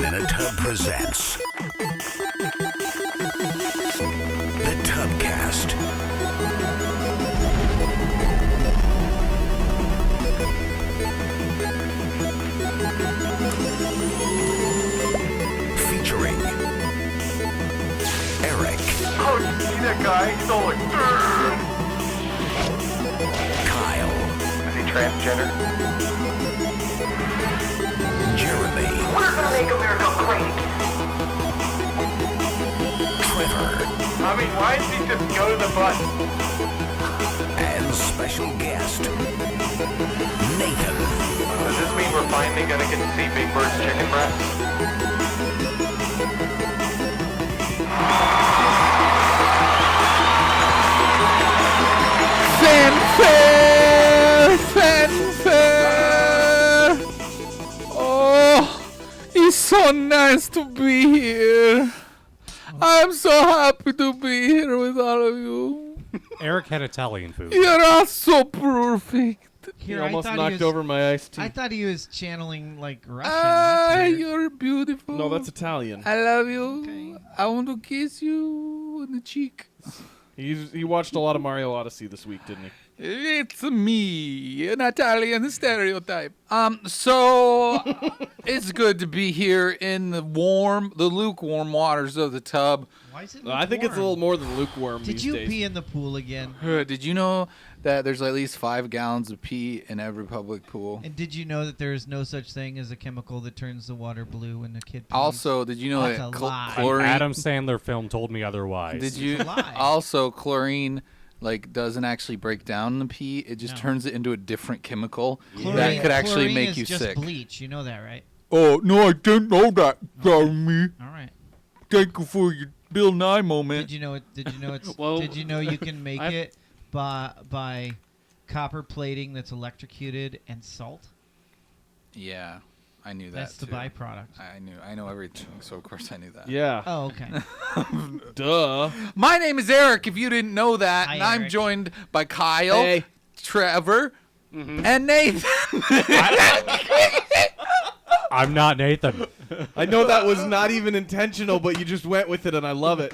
Man in a Tub presents the Tubcast. Featuring Eric. Oh, you see that guy? He's all like, Kyle. is he transgender? Jeremy. We're gonna make America great again. Trevor. I mean, why did he just go to the bus? And special guest Nathan. Does this mean we're finally gonna get to see Big Bird's chicken breast? Fanfare! Oh, it's so nice to be here. I'm so happy to be here with all of you. Eric had Italian food. You're all so perfect. Here, He almost I thought knocked he was, over my iced tea. I thought he was channeling like Russian. Ah, That's weird. you're beautiful. No, that's Italian. I love you. Okay. I want to kiss you on the cheek. He watched a lot of Mario Odyssey this week, didn't he? It's me, an Italian stereotype. So it's good to be here in the lukewarm waters of the tub. Why is it? I think it's a little more than lukewarm Did these you days. pee in the pool again? Did you know that there's at least 5 gallons of pee in every public pool? And did you know that there is no such thing as a chemical that turns the water blue when a kid pees? Also, did you know That's that a lie. chlorine? Adam Sandler film told me otherwise. Did you It's a lie. also chlorine? Doesn't actually break down the pee. It just No. turns it into a different chemical Chlorine- that could actually chlorine make is you just sick. bleach. You know that, right? Oh no, I didn't know that. Jeremy. All right. Thank you for your Bill Nye moment. Did you know it? Did you know it's? Well, did you know you can make it by copper plating that's electrocuted and salt? Yeah, I knew that. That's the too. byproduct. I know everything, so of course I knew that. Yeah. Oh, okay. Duh. My name is Eric, if you didn't know that, Hi, and I'm Eric. joined by Kyle, Hey. Trevor, and Nathan. I'm not Nathan. I know that was not even intentional, but you just went with it, and I love it.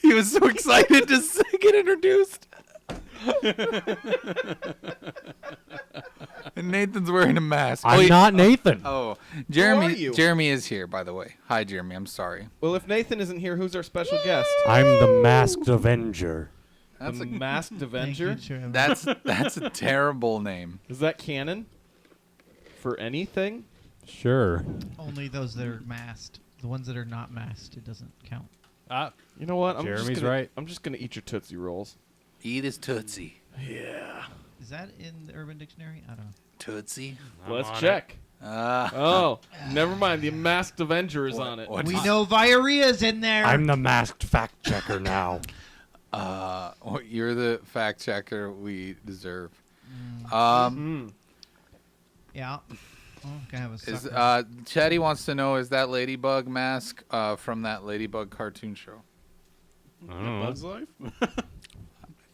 He was so excited to get introduced. And Nathan's wearing a mask. I'm not Nathan. Oh, are Jeremy. you? Jeremy is here, by the way. Hi, Jeremy. I'm sorry. Well, if Nathan isn't here, who's our special guest? I'm the Masked Avenger. That's the a Masked Avenger? Thank you, Trevor. that's a terrible name. Is that canon? For anything? Sure. Only those that are masked. The ones that are not masked, it doesn't count. You know what? Jeremy's right. I'm just gonna eat your Tootsie Rolls. Eat his Tootsie. Yeah. Is that in the Urban Dictionary? I don't know. Tootsie. Let's check. Oh, never mind. The Masked Avenger is on it. what- We know Viarea's in there. I'm the masked fact checker now. You're the fact checker we deserve. Yeah. Oh, can I have a Is sucker? Chetty wants to know, is that Ladybug mask from that Ladybug cartoon show? I don't know. Bug's Life?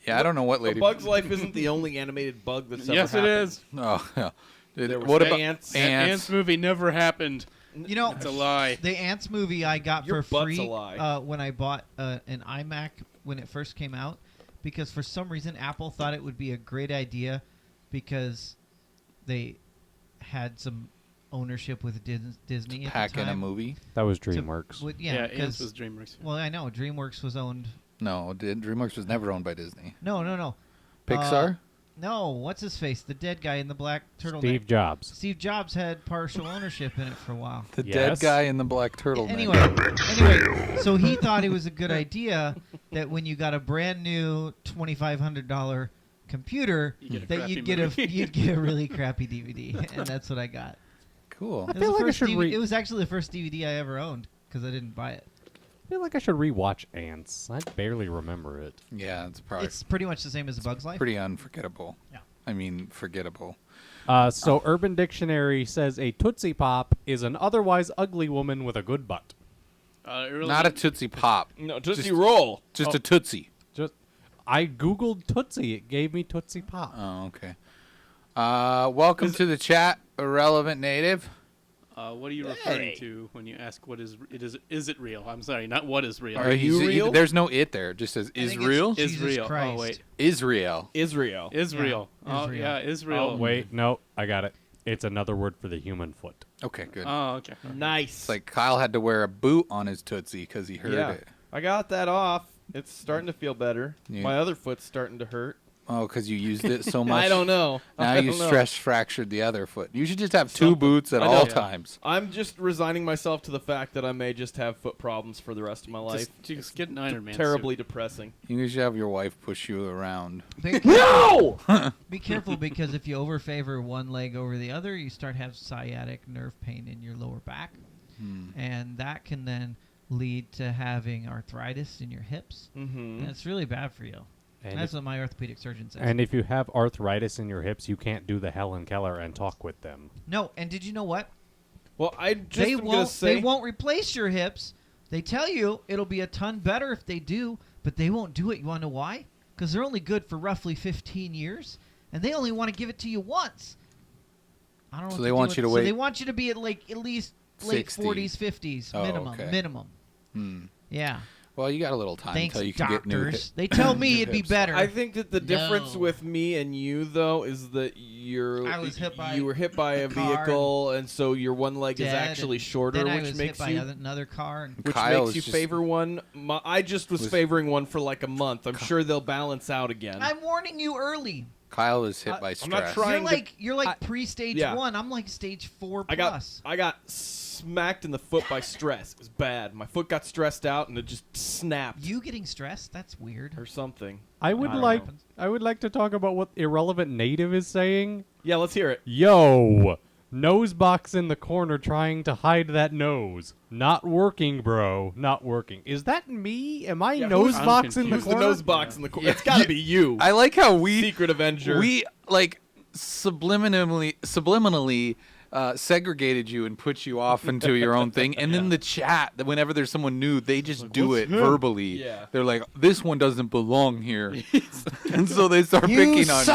Yeah, I don't know what A Ladybug. Bug's Life isn't the only animated bug that's ever Yes, it happened. is. Oh, yeah. There was What about ants. That Ants movie never happened. You know, It's a lie. the Ants movie I got Your for butt's free a lie. when I bought an iMac when it first came out, because for some reason Apple thought it would be a great idea because they had some ownership with Disney at pack the in a time. movie? That was To- DreamWorks. yeah, Ants 'cause- was DreamWorks. well, I know DreamWorks was owned. No, DreamWorks was never owned by Disney. No. Pixar? No, what's his face? The dead guy in the black turtleneck. Steve Jobs. Steve Jobs had partial ownership in it for a while. The dead Yes. guy in the black turtleneck. Anyway, so he thought it was a good idea that when you got a brand new $2,500 computer, You get a that crappy you'd get movie. you'd get a really crappy DVD, and that's what I got. Cool. It was, feel the like I first should DVD re- it was actually the first DVD I ever owned because I didn't buy it. I feel like I should rewatch Ants. I barely remember it. Yeah, it's probably It's pretty much the same as A Bug's Life. pretty unforgettable. Yeah. I mean, forgettable. So Urban Dictionary says a Tootsie Pop is an otherwise ugly woman with a good butt. Not a Tootsie Pop. No, Tootsie Just- Roll. Just a Tootsie. Just I googled Tootsie. It gave me Tootsie Pop. Oh, okay. Welcome to the chat, Irrelevant Native. What are you referring to when you ask what is it? Is it real? I'm sorry, not what is real. Are you real? There's no it there. It just says I think it's Israel. Jesus Israel. Christ. Oh wait, Israel. Israel. Israel. Yeah, Oh Israel. yeah, Israel. Oh, wait, no, I got it. It's another word for the human foot. Okay, good. Oh okay. Nice. It's like Kyle had to wear a boot on his Tootsie because he heard yeah. it. I got that off. It's starting to feel better. Yeah. My other foot's starting to hurt. Oh, because you used it so much. I don't know. Now I you don't know. stress fractured the other foot. You should just have two Something. boots at I all know. times. I'm just resigning myself to the fact that I may just have foot problems for the rest of my life. Just get an Iron Man. Terribly depressing. You should have your wife push you around. No! Be careful because if you overfavor one leg over the other, you start have sciatic nerve pain in your lower back. And that can then lead to having arthritis in your hips. Mm-hmm. And it's really bad for you. And That's what my orthopedic surgeon says. And if you have arthritis in your hips, you can't do the Helen Keller and talk with them. No, and did you know what? Well, I just They am gonna won't. say They won't replace your hips. They tell you it'll be a ton better if they do, but they won't do it. You want to know why? Because they're only good for roughly 15 years, and they only want to give it to you once. I don't know. So what they to want do you to with- wait So they want you to be at at least late 60. 40s, 50s Oh, minimum. okay. Minimum. Hmm. Yeah. Well, you got a little time Thanks, until you can get new doctors. They tell me new it'd be hips. better. I think that the difference No. with me and you, though, is that I was hit by you were hit by a car vehicle, and so your one leg is dead, actually and shorter, then I which was makes hit by you another car. And which Kyle makes is you just- favor one. I just was favoring one for like a month. I'm sure they'll balance out again. I'm warning you early. Kyle was hit by I'm stress. not trying- You're like pre-stage yeah. 1. I'm like stage 4 I plus. got smacked in the foot by stress. It was bad. My foot got stressed out and it just snapped You getting stressed? That's weird. or something. I would don't like know. I would like to talk about what Irrelevant Native is saying. Yeah, let's hear it. Yo, nose box in the corner trying to hide that nose. Not working, bro. Not working. Is that me? Am I Yeah, nose I'm box in the Who's confused. the corner? nose box in the corner? It's got to be you. I like how we Secret Avenger. we like subliminally segregated you and put you off into your own thing, and then the chat, that whenever there's someone new, they just do it verbally. Yeah. They're like, "This one doesn't belong here," and so they start picking on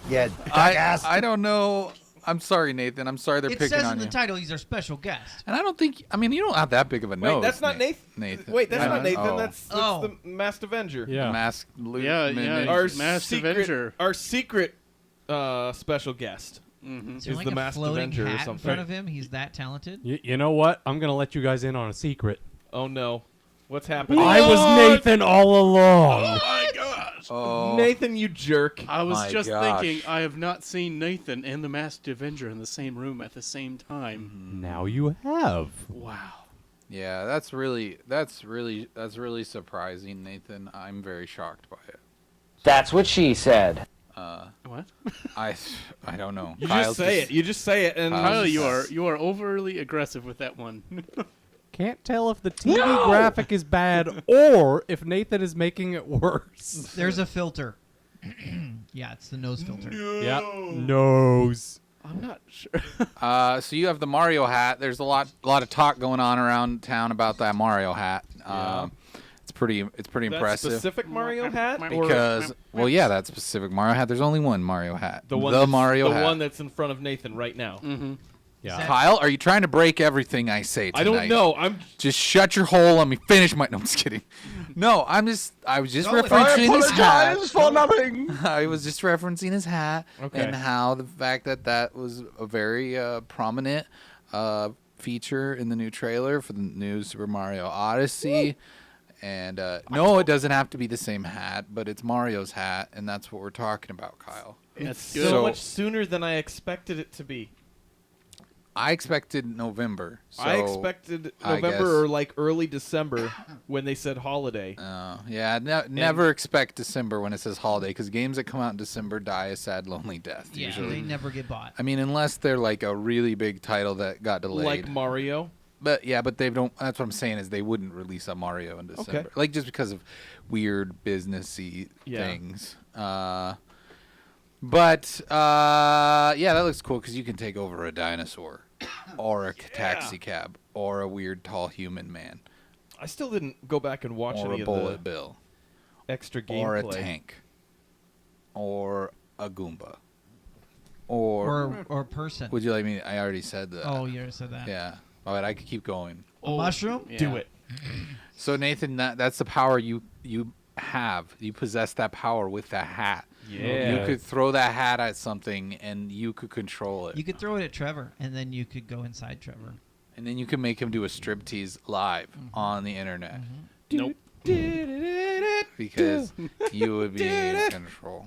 you I don't know. I'm sorry, Nathan. I'm sorry they're It picking says on in the you. title he's our special guest. And I don't think. I mean, you don't have that big of a nose. Wait, that's not Nathan. Nathan. Wait, that's I not don't- Nathan. oh. That's Oh. the Masked Avenger. Yeah. Mask. Yeah, yeah. Our Masked secret, Avenger. Our secret special guest. Is there Is like the a Masked floating Avenger or hat in something. front of him? He's that talented? You know what? I'm gonna let you guys in on a secret. Oh no, what's happening? I was Nathan all along. Oh. Nathan, you jerk. I was My just gosh. thinking, I have not seen Nathan and the Masked Avenger in the same room at the same time. Now you have. Wow. Yeah, that's really surprising, Nathan. I'm very shocked by it. That's what she said. What? I don't know. You Kyle's just say it. You just say it, and Kyle, Kyle's- you are overly aggressive with that one. Can't tell if the TV graphic is bad or if Nathan is making it worse. There's a filter. Yeah, it's the nose filter. Yep. Nose. I'm not sure. So you have the Mario hat. There's a lot of talk going on around town about that Mario hat. It's pretty that impressive. specific Mario hat, or Because that specific Mario hat. There's only one Mario hat. the one, Mario the hat. one that's in front of Nathan right now. Yeah. Kyle, are you trying to break everything I say tonight? I don't know. I'm Just shut your hole. Let me finish my. No, I'm just kidding. No, I was just Go with it. referencing his hat. for nothing. I was just referencing his hat Okay. and how the fact that was a very prominent feature in the new trailer for the new Super Mario Odyssey. And no, it doesn't have to be the same hat, but it's Mario's hat, and that's what we're talking about, Kyle. That's so, good. So- much sooner than I expected it to be. I expected November. So, I expected I November guess- or like early December when they said holiday. Yeah, never expect December when it says holiday, because games that come out in December die a sad, lonely death. Yeah, usually. they never get bought. I mean, unless they're like a really big title that got delayed. Like Mario. But they don't. That's what I'm saying is they wouldn't release a Mario in December, Okay. like just because of weird businessy Yeah. things. But that looks cool because you can take over a dinosaur, or a taxi cab, or a weird tall human man, I still didn't go back and watch or any a of bullet the bill, extra gameplay. or a tank, or a Goomba. or person. would you like me? I already said that. Oh, you already said that. Yeah. All right, I could keep going. A mushroom? Yeah. Do it. So Nathan, that's the power you have. You possess that power with that hat. Yeah. You could throw that hat at something and you could control it. You could throw it at Trevor, and then you could go inside Trevor. And then you could make him do a striptease live on the internet. Nope. Because you would be in control.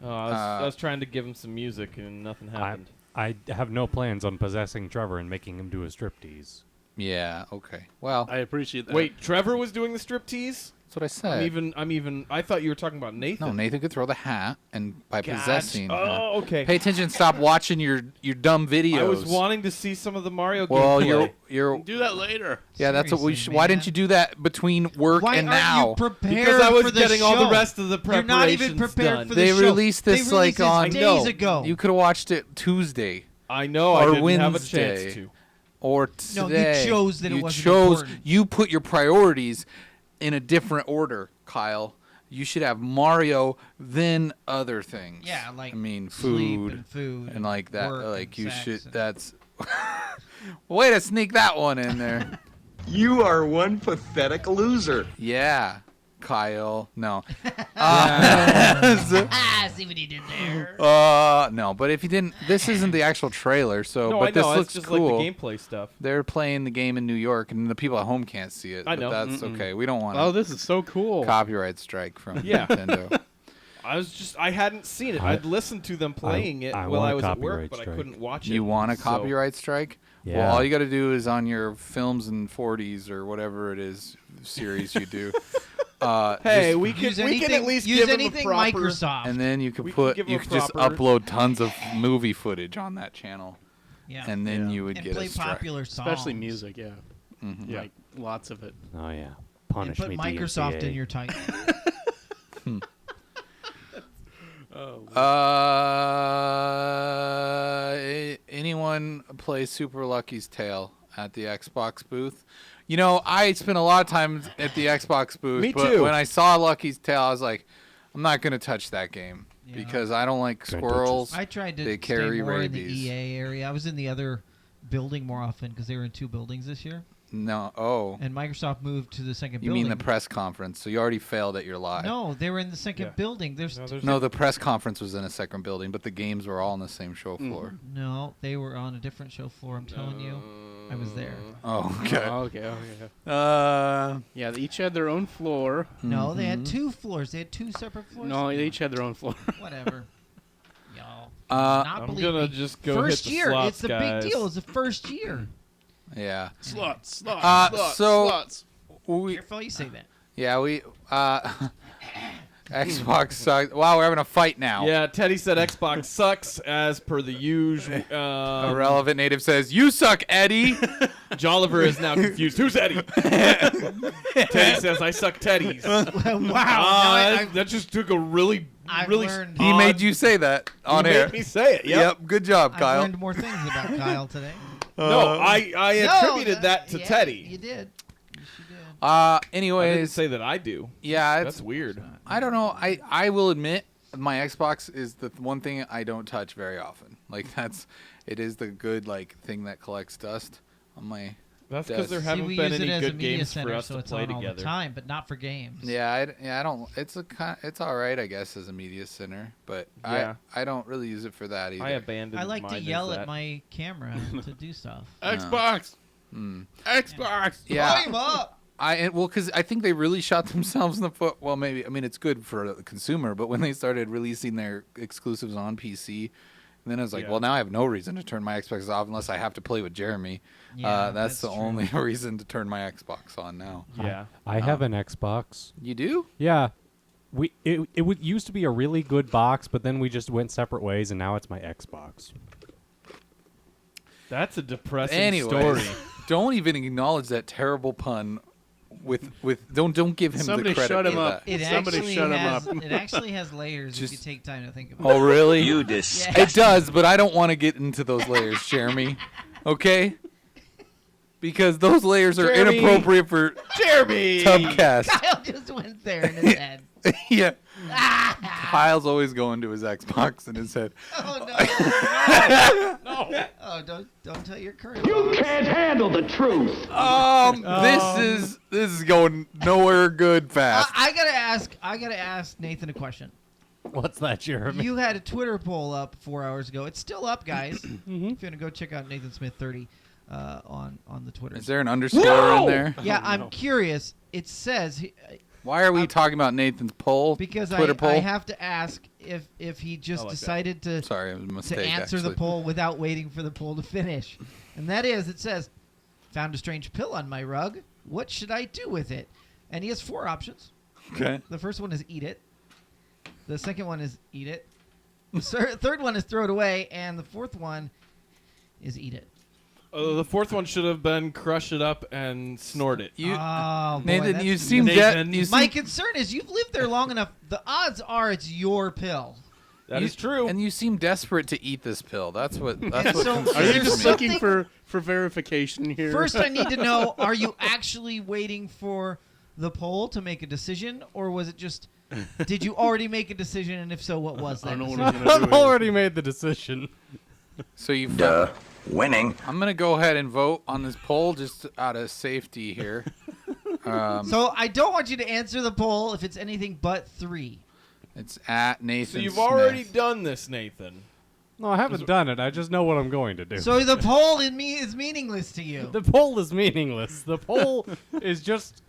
Oh, I was trying to give him some music and nothing happened. I have no plans on possessing Trevor and making him do a striptease. Yeah, okay. Well, I appreciate that. Wait, Trevor was doing the striptease? that's what I said. I'm even. I thought you were talking about Nathan. No, Nathan could throw the hat, and by possessing. Oh, okay. Pay attention. Stop watching your dumb videos. I was wanting to see some of the Mario Well, gameplay. you're. Do that later. Yeah, that's what we Seriously, should. Why didn't man. you do that between work Why and aren't now? you prepared Because I was for the getting show? all the rest of the You're not even preparations prepared done. for the They show. released this, They like, released on- this I know. days ago. You could have watched it Tuesday I know. I or didn't have a Wednesday. chance to. or No, you today. chose that it you wasn't chose. important. You put your priorities in a different order, Kyle. You should have Mario, then other things. Yeah, like I mean, sleep food and food and like that. work Like and you sex should. and- That's. Way to sneak that one in there. You are one pathetic loser. Yeah, Kyle. No. Ah, see what he did there. No, but if you didn't, this isn't the actual trailer. So, No, but I this know. looks It's just cool. like the gameplay stuff. They're playing the game in New York, and the people at home can't see it. I but know. That's okay. We don't want Oh, a this is so cool. copyright strike from Yeah. Nintendo. I hadn't seen it. I'd listened to them playing it I while want I a was at work, copyright but I strike. couldn't watch it. You want a so- copyright strike? Yeah. Well, all you got to do is on your films in 40s or whatever it is series you do. Hey, just- we can Use we anything, can at least use give him a anything proper. Microsoft. and then you could We can put give you a could just proper- upload tons of movie footage on that channel, yeah. and then Yeah. you would And get play a strike. popular songs. Especially music, yeah. Mhm. Like, lots of it. Oh yeah, And punish put me. Microsoft DMCA. in your title. Anyone play Super Lucky's Tale at the Xbox booth? You know, I spent a lot of time at the Xbox booth. Me but too. when I saw Lucky's Tale, I was like, I'm not gonna touch that game Yeah. because I don't like Don't touch squirrels. I tried to They carry stay more rabies. in the EA area. I was in the other building more often because they were in 2 buildings this year. No, oh, And Microsoft moved to the second you building. mean the press conference? So you already failed at your lie. No, they were in the second Yeah. building. There's No, the press conference was in a second building, but the games were all on the same show floor. no, they were on a different show floor. I'm telling you, I was there. Oh, okay. Okay. Yeah, they each had their own floor. No, they Mm-hmm. had 2 floors. They had 2 separate floors. No, they each had their own floor. Whatever. Y'all. not I'm believe gonna me. just go First hit the year. slots, It's the guys. big deal. It's the first year. Yeah. Slots, so- We, Careful, you say that. yeah, we Xbox sucks. Wow, we're having a fight now. Yeah, Teddy said Xbox sucks as per the usual. Irrelevant native says, "You suck, Eddie." Jolliver is now confused. Who's Eddie? Teddy says I suck Teddies. Wow. That just took a really, I've really. learned- He made you say that on he air. made me say it. Yep. Yep. Good job, I've Kyle. learned more things about Kyle today. No, I attributed that to yeah, Teddy. You did. Yes, you did. I didn't Anyways, say that I do. yeah, it's, That's weird. I don't know. I will admit my Xbox is the one thing I don't touch very often. Like it is the good like thing that collects dust on my. That's because there See, haven't See, we been use it any as a good media games center, for us so to it's play on all the together. time, but not for games. Yeah, I don't. It's all right, I guess, as a media center, but Yeah. I don't really use it for that either. I abandoned. I like to mine as yell that. at my camera to do stuff. Xbox. Xbox. Yeah. Climb up. Because I think they really shot themselves in the foot. Well, maybe. I mean, it's good for the consumer, but when they started releasing their exclusives on PC, then I was like, Yeah. well, now I have no reason to turn my Xbox off unless I have to play with Jeremy. Yeah, that's the true. only reason to turn my Xbox on now. Yeah. I have an Xbox. You do? Yeah, it used to be a really good box, but then we just went separate ways, and now it's my Xbox. That's a depressing Anyway, story. don't even acknowledge that terrible pun. Don't give him Somebody the credit shut him for up. that. It Somebody actually shut him has, up. It actually has layers if you Just- take time to think about Oh, really? You disgusting. It does, but I don't want to get into those layers, Jeremy. Okay? Because those layers are Jeremy. inappropriate for Jeremy. Tubcast. it. Kyle just went there in his head. Yeah. Kyle's always going to his Xbox in his head. Oh no! Oh, don't tell your current. You can't handle the truth. This is going nowhere good fast. I gotta ask Nathan a question. What's that, Jeremy? You had a Twitter poll up 4 hours ago. It's still up, guys. If you wanna go check out Nathan Smith 30 on the Twitter. Is there an underscore in there? Yeah, I'm curious. It says Why are we talking about Nathan's poll? because Twitter poll? I have to ask if he just decided to Sorry, it was a mistake. to answer the actually. poll without waiting for the poll to finish. And that is, it says, found a strange pill on my rug. What should I do with it? And he has 4 options. Okay. The first one is eat it. The second one is eat it. The third one is throw it away. And the fourth one is eat it. The fourth one should have been crush it up and snort it. Oh, boy, Nathan, that's- you seem Nathan. dead. My concern is you've lived there long enough. The odds are it's your pill. That is true. And you seem desperate to eat this pill. That's what. That's And what. so- concerns Are you There's just me. looking something- for verification here? First, I need to know, are you actually waiting for the poll to make a decision? Or was it just, did you already make a decision? And if so, what was I that don't know decision? what I'm gonna do I've here. already made the decision. So you. Winning. I'm gonna go ahead and vote on this poll just out of safety here. So I don't want you to answer the poll if it's anything but 3. It's at Nathan. So you've Smith. already done this, Nathan. No, I haven't done it. I just know what I'm going to do. So the poll is meaningless to you. The poll is meaningless. The poll is just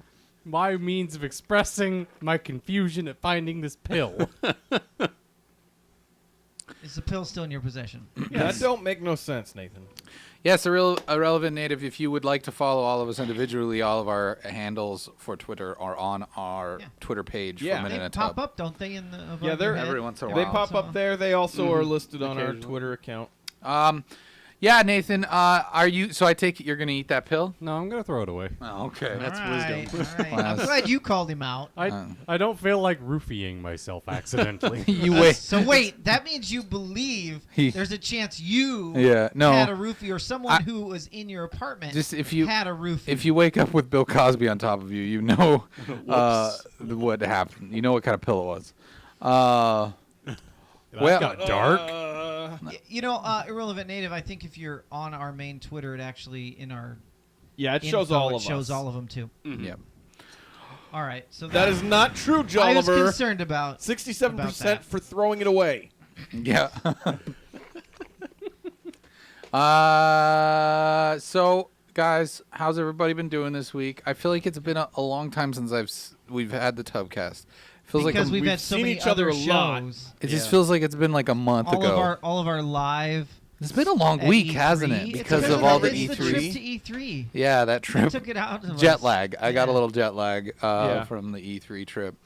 my means of expressing my confusion at finding this pill. Is the pill still in your possession? That don't make no sense, Nathan. Yes, irrelevant native. If you would like to follow all of us individually, all of our handles for Twitter are on our Yeah. Twitter page. Yeah. For a They minute pop up, don't they? In the above Yeah, they're your head? every once in a They while. pop up there. They also are listed on our Occasionally. Twitter account. Yeah, Nathan. Are you? So I take it you're gonna eat that pill? No, I'm going to throw it away. Oh, okay. That's All right, wisdom. all right. I'm glad you called him out. I don't feel like roofying myself accidentally. You wait. So wait, that means you believe He- there's a chance you Yeah, no. had a roofie or someone who was in your apartment Just if you had a roofie. if you wake up with Bill Cosby on top of you, you know what happened. You know what kind of pill it was. Well, That got dark. You know, Irrelevant Native, I think if you're on our main Twitter, it actually, in our Yeah, it shows info, all it of shows us. all of them, too. yeah. All right. So That is not true, I was Jolliver. concerned about 67% that. for throwing it away. Yeah. So guys, how's everybody been doing this week? I feel like it's been a long time since we've had the Tubcast. Feels because like we've we've had so seen many each other other a lot. shows. it just feels like it's been like a month ago. All of our live. It's been a long at week, E3. hasn't it? It's Because because of all the it's the trip to E3. E3. Yeah, that They trip. took it out of Jet us. lag. I got a Yeah. little jet lag Yeah. from the E3 trip.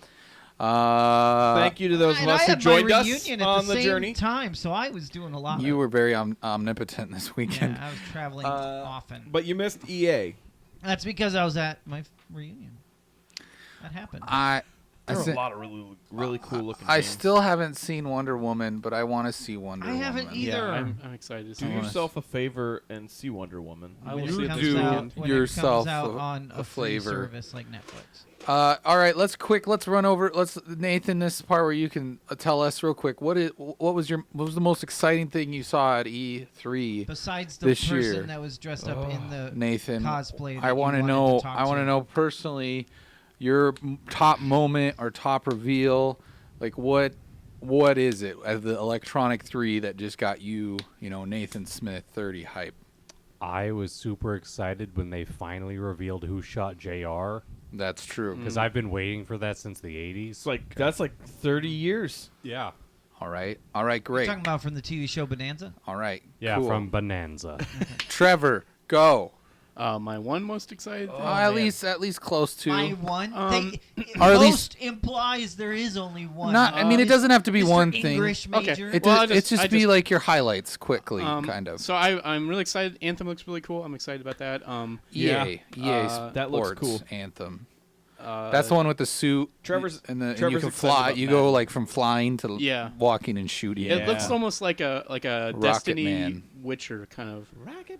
Thank you to those of And us I who had joined my us reunion on at the same journey. time, so I was doing a lot. You of, were very omnipotent this weekend. Yeah, I was traveling often. But you missed EA. That's because I was at my reunion. That happened. There were said- a lot of really cool looking I games. still haven't seen Wonder Woman, but I want to see Wonder I Woman. haven't either. Yeah, I'm excited to see Do it. yourself a favor and see Wonder Woman. I when will it see it comes this do out, weekend. when yourself it comes out a- on a a free flavor. service like Netflix. All right, let's run over. Nathan, this part where you can tell us real quick what was the most exciting thing you saw at E3? Besides the this person year. that was dressed up in the Nathan, cosplay. I want to know. I want to know personally your top moment or top reveal. Like what is it as the Electronic 3 that just got you, Nathan Smith 30 hype? I was super excited when they finally revealed who shot JR. That's true. Because I've been waiting for that since the 80s. It's like that's like 30 years. Yeah. All right, great. Talking about from the TV show Bonanza. All right, Yeah, cool. from Bonanza. Trevor, go. My one most excited thing. At least close to. My one. or at Most least- implies there is only one. Not. I mean, it doesn't have to be Mr. one thing. English Okay. major. It Well, just, I be just- like your highlights quickly, kind of. So I'm really excited. Anthem looks really cool. I'm excited about that. EA that looks Sports cool. Anthem. That's the one with the suit. Trevor's- and you Trevor's can excited fly. about You go that. like from flying to Yeah. walking and shooting. It looks almost like a Rocket Destiny Man. Witcher kind of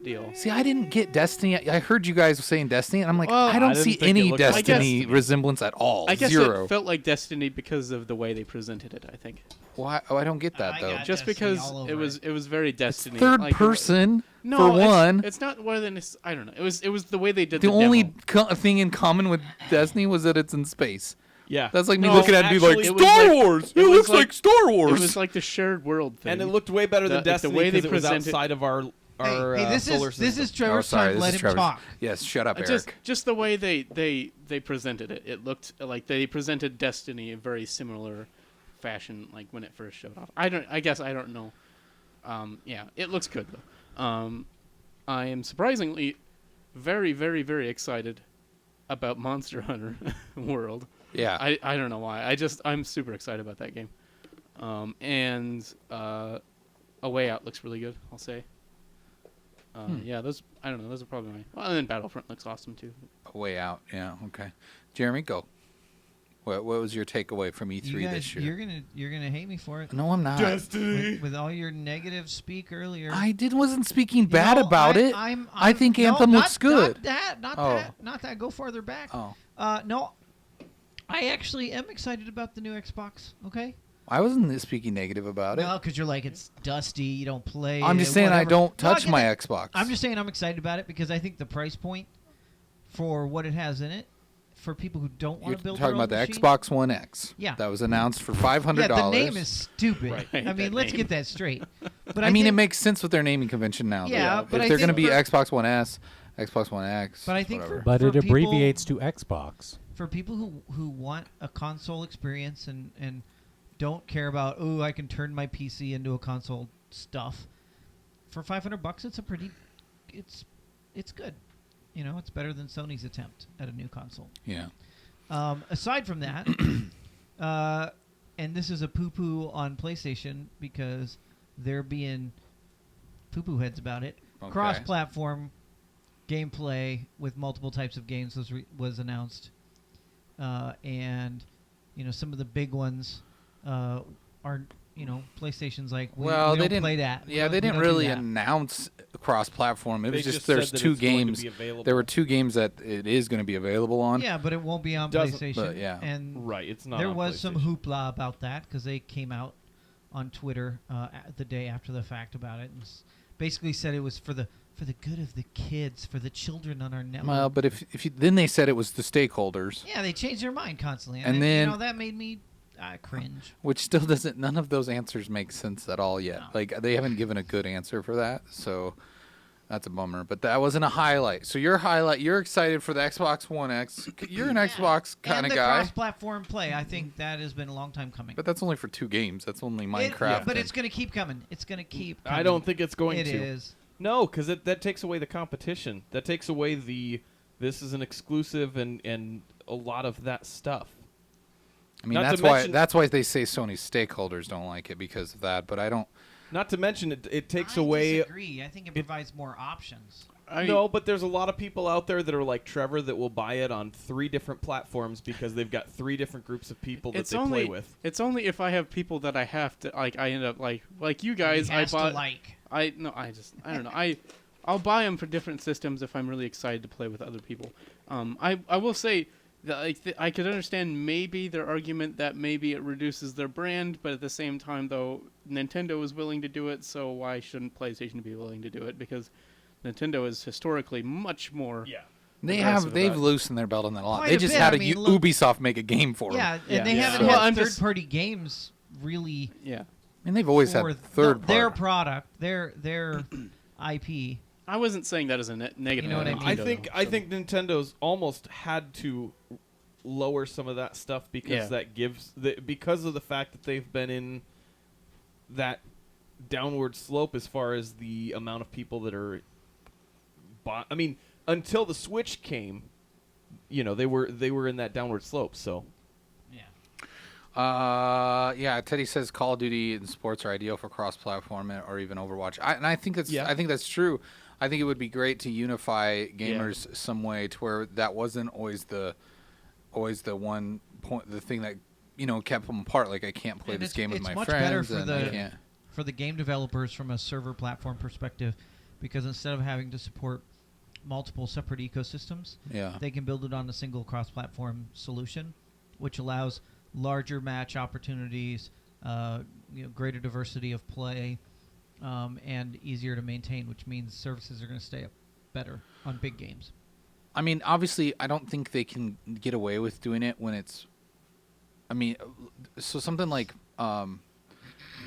deal. See, I didn't get Destiny. I heard you guys saying Destiny, and I'm like, Well, I don't I didn't see think it any looked like Destiny Destiny. resemblance at all. I guess Zero. it felt like Destiny because of the way they presented it. I think Why? Oh, I don't get that I though. got just Destiny because all it over was very Destiny. Third like, person No, for one. It's not more than I don't know. It was the way they did The the only demo. thing in common with Destiny was that it's in space. Yeah. That's like me No, looking at it and be like, actually, it was Star like- Wars! it It was looks like- like Star Wars! It was like the shared world thing. And it looked way better than The Destiny way they because it was presented- outside of our Hey, this solar is system. Trevor's sorry, time. this Let is him Trevor's. talk. Yes, shut up, Eric. just the way they presented it. It looked like they presented Destiny in a very similar fashion, like when it first showed off. I guess I don't know. Yeah, it looks good though. I am surprisingly very, very, very excited about Monster Hunter World. Yeah. I don't know why. I'm super excited about that game. And A Way Out looks really good, I'll say. Yeah, those I don't know, those are probably my. Well, and then Battlefront looks awesome too. Way out. Yeah. Okay. Jeremy, go. What was your takeaway from E3 You guys, this year? you're gonna hate me for it. No, I'm not. With all your negative speak earlier. Wasn't speaking bad No, about it. I think no, Anthem not- looks good. Not that. Go farther back. Oh. No, I actually am excited about the new Xbox. Okay. I wasn't speaking negative about it. No, because you're like it's dusty. You don't play. I'm it, just saying I whatever. don't No, I touch get my that. Xbox. I'm just saying I'm excited about it because I think the price point for what it has in it, for people who don't want You're to build talking their about own the machine, Xbox One X. Yeah. That was announced for $500. Yeah, the name is stupid. Right, I mean, that let's name. get that straight. But I mean, it think- makes sense with their naming convention now. Yeah, though. but if I they're going to think be for- Xbox One S, Xbox One X, But I think whatever. But for it people- abbreviates to Xbox. for people who want a console experience and don't care about I can turn my PC into a console stuff, for $500 it's good. You know, it's better than Sony's attempt at a new console. Yeah. Aside from that, and this is a poo-poo on PlayStation because they're being poo-poo heads about it. Okay. Cross-platform gameplay with multiple types of games was announced, and some of the big ones are PlayStation's like we Well, they don't didn't play that. Yeah, We they don't didn't do really that. announce cross-platform. It They was just just there's said that two it's going to games. be available. There were two games that it is going to be available on. Yeah, but it won't be on Doesn't- PlayStation. but yeah. and Right, it's not there on was some PlayStation. hoopla about that because they came out on Twitter the day after the fact about it and basically said it was for the good of the kids, for the children on our network. Well, but if you, then they said it was the stakeholders, Yeah, they changed their mind constantly, And and then- that made me cringe. which still doesn't. None of those answers make sense at all yet. No. Like they haven't given a good answer for that, so that's a bummer. But that wasn't a highlight. So your highlight, you're excited for the Xbox One X. You're an Xbox kind and of the guy, cross-platform play, I think that has been a long time coming. but that's only for two games. That's only It- Minecraft. but and- it's going to keep coming. It's going to keep coming. I don't think it's going It to. is. No, because that takes away the competition. That takes away this is an exclusive and a lot of that stuff. I mean, not to that's why mention- that's why they say Sony's stakeholders don't like it because of that. But I don't. Not to mention it takes I away. disagree. I think it provides more options. No, but there's a lot of people out there that are like Trevor that will buy it on 3 different platforms because they've got 3 different groups of people that It's they only play with. it's only if I have people that I have to like. I end up like you guys. He I has to bought. like. I don't know. I'll buy them for different systems if I'm really excited to play with other people. I will say that I could understand maybe their argument that maybe it reduces their brand, but at the same time though, Nintendo is willing to do it, so why shouldn't PlayStation be willing to do it? Because Nintendo is historically much more. Yeah. They've loosened their belt on that a lot. Quite They a just bit. had I mean, Ubisoft make a game for them. Yeah, Yeah. and they Yeah. haven't Well, had I'm just- third-party games really Yeah. I mean, they've always for had third their party. product, their IP. I wasn't saying that as a negative. You know what I mean? I Nintendo, think though, I so. think Nintendo's almost had to lower some of that stuff because Yeah. that gives because of the fact that they've been in that downward slope as far as the amount of people that are I mean, until the Switch came, they were in that downward slope, so Yeah. Yeah. Teddy says Call of Duty and sports are ideal for cross-platform or even Overwatch. I think that's Yeah. I think that's true. I think it would be great to unify gamers some way to where that wasn't always the one point, the thing that kept them apart. Like I can't play And this game with it's my much better friends, for and I can't. for the game developers from a server platform perspective, because instead of having to support multiple separate ecosystems, they can build it on a single cross-platform solution, which allows larger match opportunities, greater diversity of play, and easier to maintain, which means services are going to stay up better on big games. I mean, obviously, I don't think they can get away with doing it when it's. I mean, so something like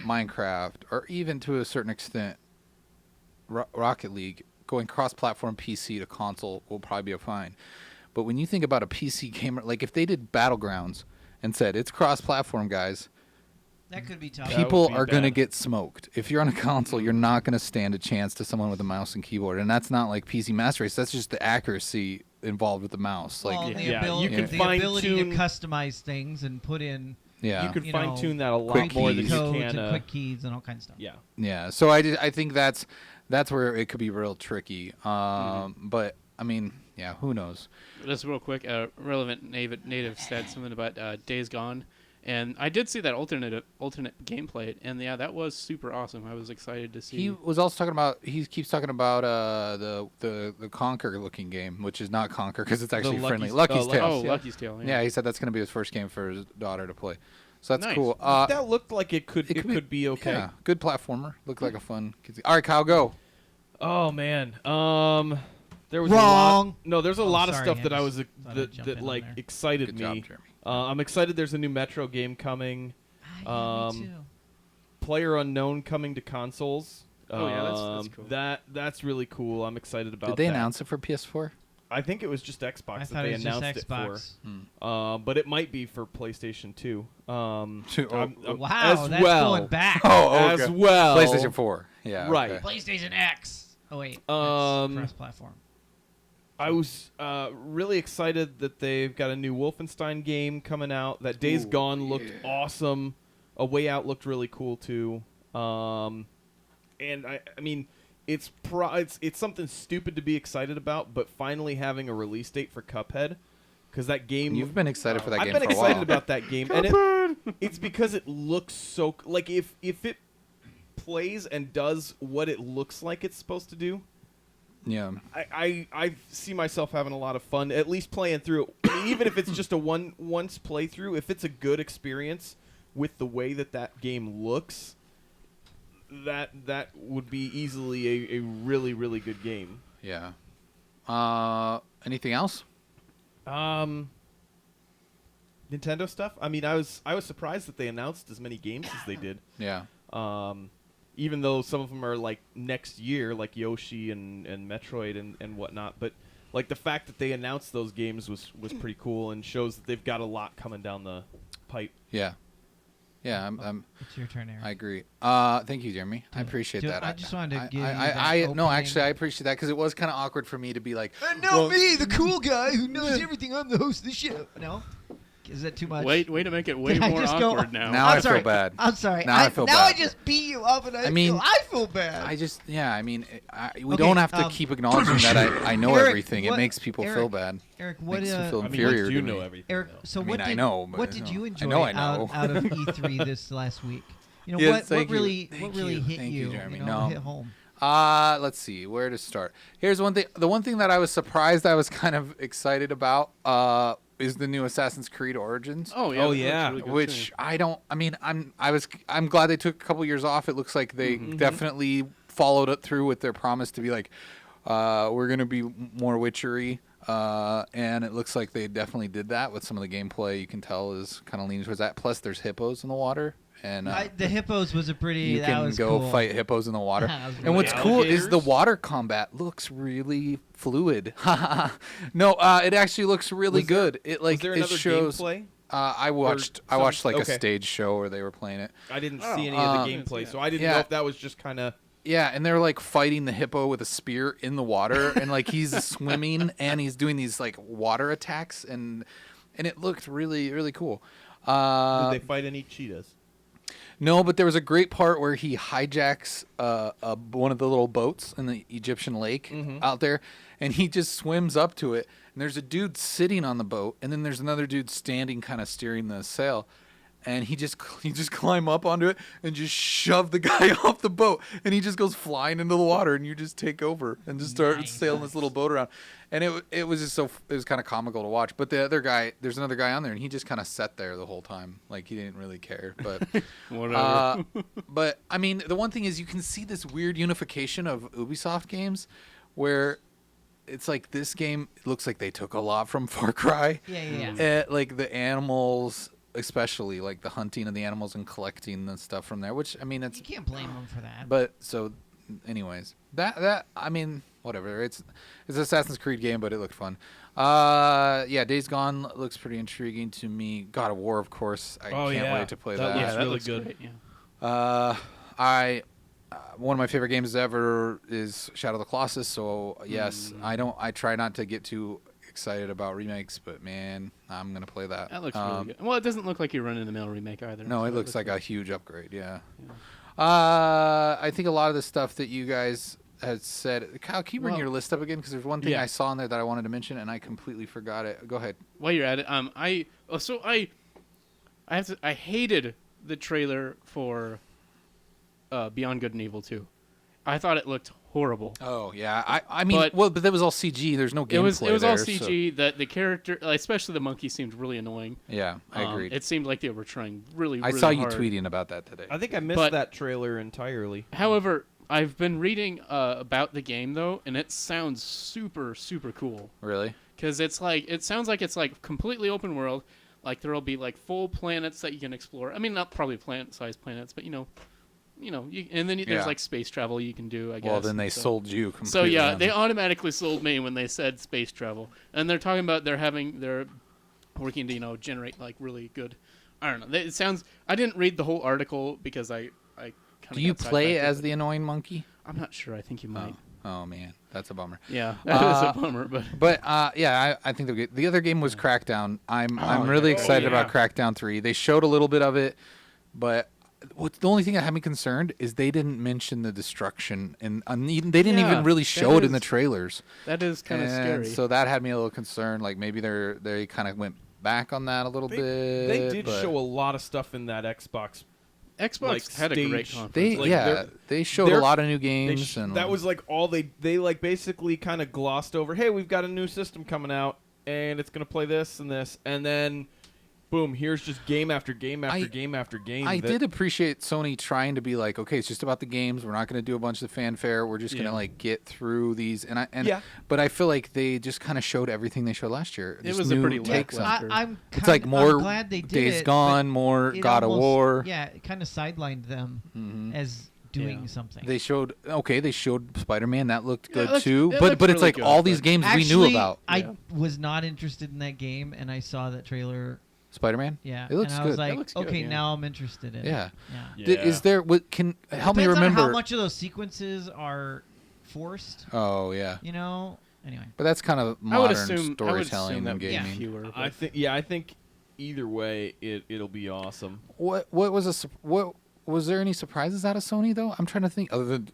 Minecraft, or even to a certain extent, Rocket League, going cross-platform PC to console will probably be fine. But when you think about a PC gamer, like if they did Battlegrounds and said it's cross-platform, guys, that could be tough. People are going to get smoked. If you're on a console, you're not going to stand a chance to someone with a mouse and keyboard. And that's not like PC Master Race. That's just the accuracy involved with the mouse. Well, Like, the ability to customize things and put in. Yeah, you can fine-tune that a lot more than you can. And quick keys and all kinds of stuff. Yeah. Yeah. So I think that's where it could be real tricky. But I mean, yeah, who knows? Just real quick, relevant native said something about Days Gone. And I did see that alternate gameplay, and yeah, that was super awesome. I was excited to see. He was also talking about. He keeps talking about the Conquer looking game, which is not Conquer because it's actually friendly. Lucky's Tale. Oh, Lucky's Tale. Yeah, he said that's going to be his first game for his daughter to play. So that's nice. cool. That looked like it could be okay. Yeah, good platformer. Looked like a fun. All right, Kyle, go. Oh man. There was Wrong. There's a lot of sorry, stuff that I Andrew. was that like excited Good me. job, Jeremy. I'm excited. There's a new Metro game coming. Me too. Player Unknown coming to consoles. Oh yeah, that's cool. That's really cool. I'm excited about. Did they that. announce it for PS4? I think it was just Xbox I that thought they it was announced just it for. Xbox. But it might be for PlayStation 2. Wow, as that's well. going back. As well. PlayStation 4. Yeah. Right. Okay. PlayStation X. Oh wait. Cross-platform. I was really excited that they've got a new Wolfenstein game coming out. That Days Gone looked awesome. A Way Out looked really cool too. And I mean, it's something stupid to be excited about, but finally having a release date for Cuphead, because that game. You've been excited for that game. I've been for a excited while. about that game, and it's because it looks so like if it plays and does what it looks like it's supposed to do. Yeah. I see myself having a lot of fun, at least playing through it. I mean, even if it's just a once playthrough, if it's a good experience with the way that game looks, that would be easily a really, really good game. Yeah. Anything else? Nintendo stuff. I mean, I was surprised that they announced as many games as they did. Yeah. Even though some of them are like next year, like Yoshi and Metroid and whatnot, but like the fact that they announced those games was pretty cool and shows that they've got a lot coming down the pipe. Yeah. Yeah, I'm It's your turn, Eric. I agree. Thank you, Jeremy. I appreciate that. I just wanted to give you I that no, opening. actually, I appreciate that because it was kind of awkward for me to be like, me, the cool guy who knows everything. I'm the host of the show. No? Is that too much? Way to make it way Did I more just go- awkward now. Now I'm I sorry. feel bad. I'm sorry. Now I feel now bad. I just beat you up, and I feel bad. I just, yeah, I mean, we Okay, don't have to keep acknowledging that I know Eric, everything. It makes people feel bad. Eric, what? Makes them feel I mean, inferior you to know me. everything. Eric, though. so I what mean, did I know, but, what did you you know, enjoy I know, I know. out of E3 this last week? You know Yes, what thank you. really Thank really you. hit Thank you? you, Jeremy. You know, No. hit home. Let's see where to start. Here's one thing. The one thing that I was surprised I was kind of excited about is the new Assassin's Creed Origins. Oh yeah. Oh, that looks yeah. really good, Which too. I don't. I mean, I'm glad they took a couple years off. It looks like they definitely followed it through with their promise to be like, we're gonna be more witchery. And it looks like they definitely did that with some of the gameplay. You can tell is kind of leaning towards that. Plus, there's hippos in the water, and The hippos was a pretty. you that can was go cool. fight hippos in the water. That was And what's really cool is the Alligators? water combat looks really fluid. No, it actually looks really Was there- good. It like Was there it another shows. gameplay? I watched like a stage show where they were playing it. I didn't see any of the yeah. gameplay, so I didn't Yeah. know if that was just kind of. Yeah, and they're like fighting the hippo with a spear in the water, and like he's swimming and he's doing these like water attacks, and it looked really cool. Did they fight any cheetahs? No, but there was a great part where he hijacks one of the little boats in the Egyptian lake out there, and he just swims up to it. And there's a dude sitting on the boat, and then there's another dude standing, kind of steering the sail. and he just climb up onto it and just shove the guy off the boat, and he just goes flying into the water, and you just take over and just start sailing this little boat around, and it was just it was kind of comical to watch. But the other guy, there's another guy on there, and he just kind of sat there the whole time, like he didn't really care. But Whatever. but I mean, the one thing is you can see this weird unification of Ubisoft games, where it's like this game looks like they took a lot from Far Cry. Yeah. Like the animals, especially like the hunting of the animals and collecting the stuff from there, which I mean, it's You can't blame them for that. but so anyways, that I mean, whatever. It's an Assassin's Creed game, but it looked fun. Yeah, Days Gone looks pretty intriguing to me. God of War, of course. I can't wait to play that. That looks really looks good. great, yeah. One of my favorite games ever is Shadow of the Colossus. So yes, I try not to get too excited about remakes, but man, I'm gonna play that. That looks really good. Well, it doesn't look like you're running the mill remake either. No, so it that looks like great. a huge upgrade. Yeah. I think a lot of the stuff that you guys had said. Kyle, can you bring Well, your list up again? Because there's one thing yeah. I saw in there that I wanted to mention, and I completely forgot it. Go ahead. While you're at it, I hated the trailer for Beyond Good and Evil 2. I thought it looked horrible. Oh yeah, I mean, But- but that was all CG. There's no gameplay. It was all there, CG. That the character, especially the monkey, seemed really annoying. Yeah, I agreed. It seemed like they were trying really. I really saw you hard. tweeting about that today. I think I missed But- that trailer entirely. However, I've been reading about the game though, and it sounds super super cool. Really? Because it sounds like it's like completely open world. Like there'll be like full planets that you can explore. I mean, not probably planet-sized planets, but and then there's Yeah. like space travel you can do. I guess. Well, then they So- sold you completely. So yeah, on they it. automatically sold me when they said space travel, and they're talking about they're working to generate like really good. I don't know. It sounds. I didn't read the whole article because I kind of. Do you play as the annoying monkey? I'm not sure. I think you might. Oh man, that's a bummer. Yeah, that is a bummer. But yeah, I think they're good. The other game was Crackdown. I'm really yeah. excited Oh, about yeah. Crackdown 3. They showed a little bit of it, but the only thing that had me concerned is they didn't mention the destruction, and they didn't Yeah, even really that show it in the is- trailers. That is kind of And scary. so that had me a little concerned. Like maybe they kind of went back on that a little bit. They did but show a lot of stuff in that Xbox. Xbox like, had a great stage- conference. They like, they showed a they're- lot of new They games, and that was like all they like basically kind of glossed over. Hey, we've got a new system coming out, and it's gonna play this and this, and then boom, here's just game after game after game after game. I did appreciate Sony trying to be like, okay, it's just about the games. We're not going to do a bunch of fanfare. We're just going to like get through these. Yeah. But I feel like they just kind of showed everything they showed last year. It Just was a new pretty takes on it. lackluster. I'm It's like I'm more glad they did Days it, Gone, but more it God of almost- War. Yeah, it kind of sidelined them as doing Yeah. something. They showed Spider-Man. That looked Yeah, good it looked- too. it But looked it's really like good, all these but- games Actually, we knew about. I Yeah. was not interested in that game, and I saw that trailer. Spider-Man. Yeah, it looks and I good. was like, looks good, okay, yeah. now I'm interested in Yeah. it. Yeah. Yeah. Is there? What can help me Depends remember? on how much of those sequences are forced. Oh yeah. Anyway. But that's kind of I would modern assume storytelling that and would be gaming. fewer. I but- think I think either way it'll be awesome. What was there any surprises out of Sony though? I'm trying to think other than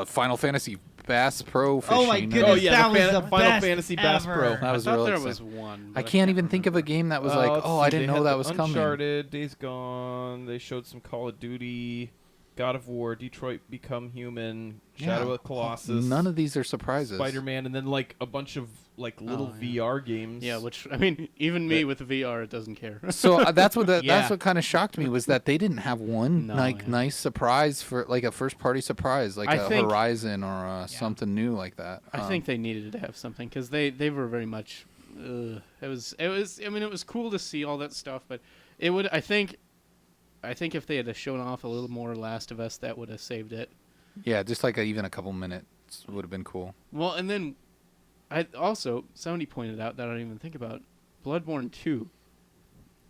Final Fantasy Bass Pro Fishing. Oh my and- goodness, Oh yeah, that the was the Final best Fantasy Bass ever. Pro. That I was thought real there exciting. was one. I but can't even think of a game that was like, let's oh, see, I didn't they know had that the was coming. Uncharted, Days Gone. They showed some Call of Duty, God of War, Detroit Become Human, Shadow Yeah. of the Colossus. None of these are surprises. Spider-Man, and then like a bunch of like little Oh, yeah. VR games. Yeah, which I mean, even me with the VR, it doesn't care. So that's what Yeah. that's what kind of shocked me was that they didn't have one No, like yeah. nice surprise for like a first party surprise like I a think- Horizon or something new like that. I think they needed to have something because they were very much. It was. I mean, it was cool to see all that stuff, but it would. I think if they had shown off a little more Last of Us, that would have saved it. yeah, just like even a couple minutes would have been cool. Well, and then I also Sony pointed out that I didn't even think about Bloodborne 2.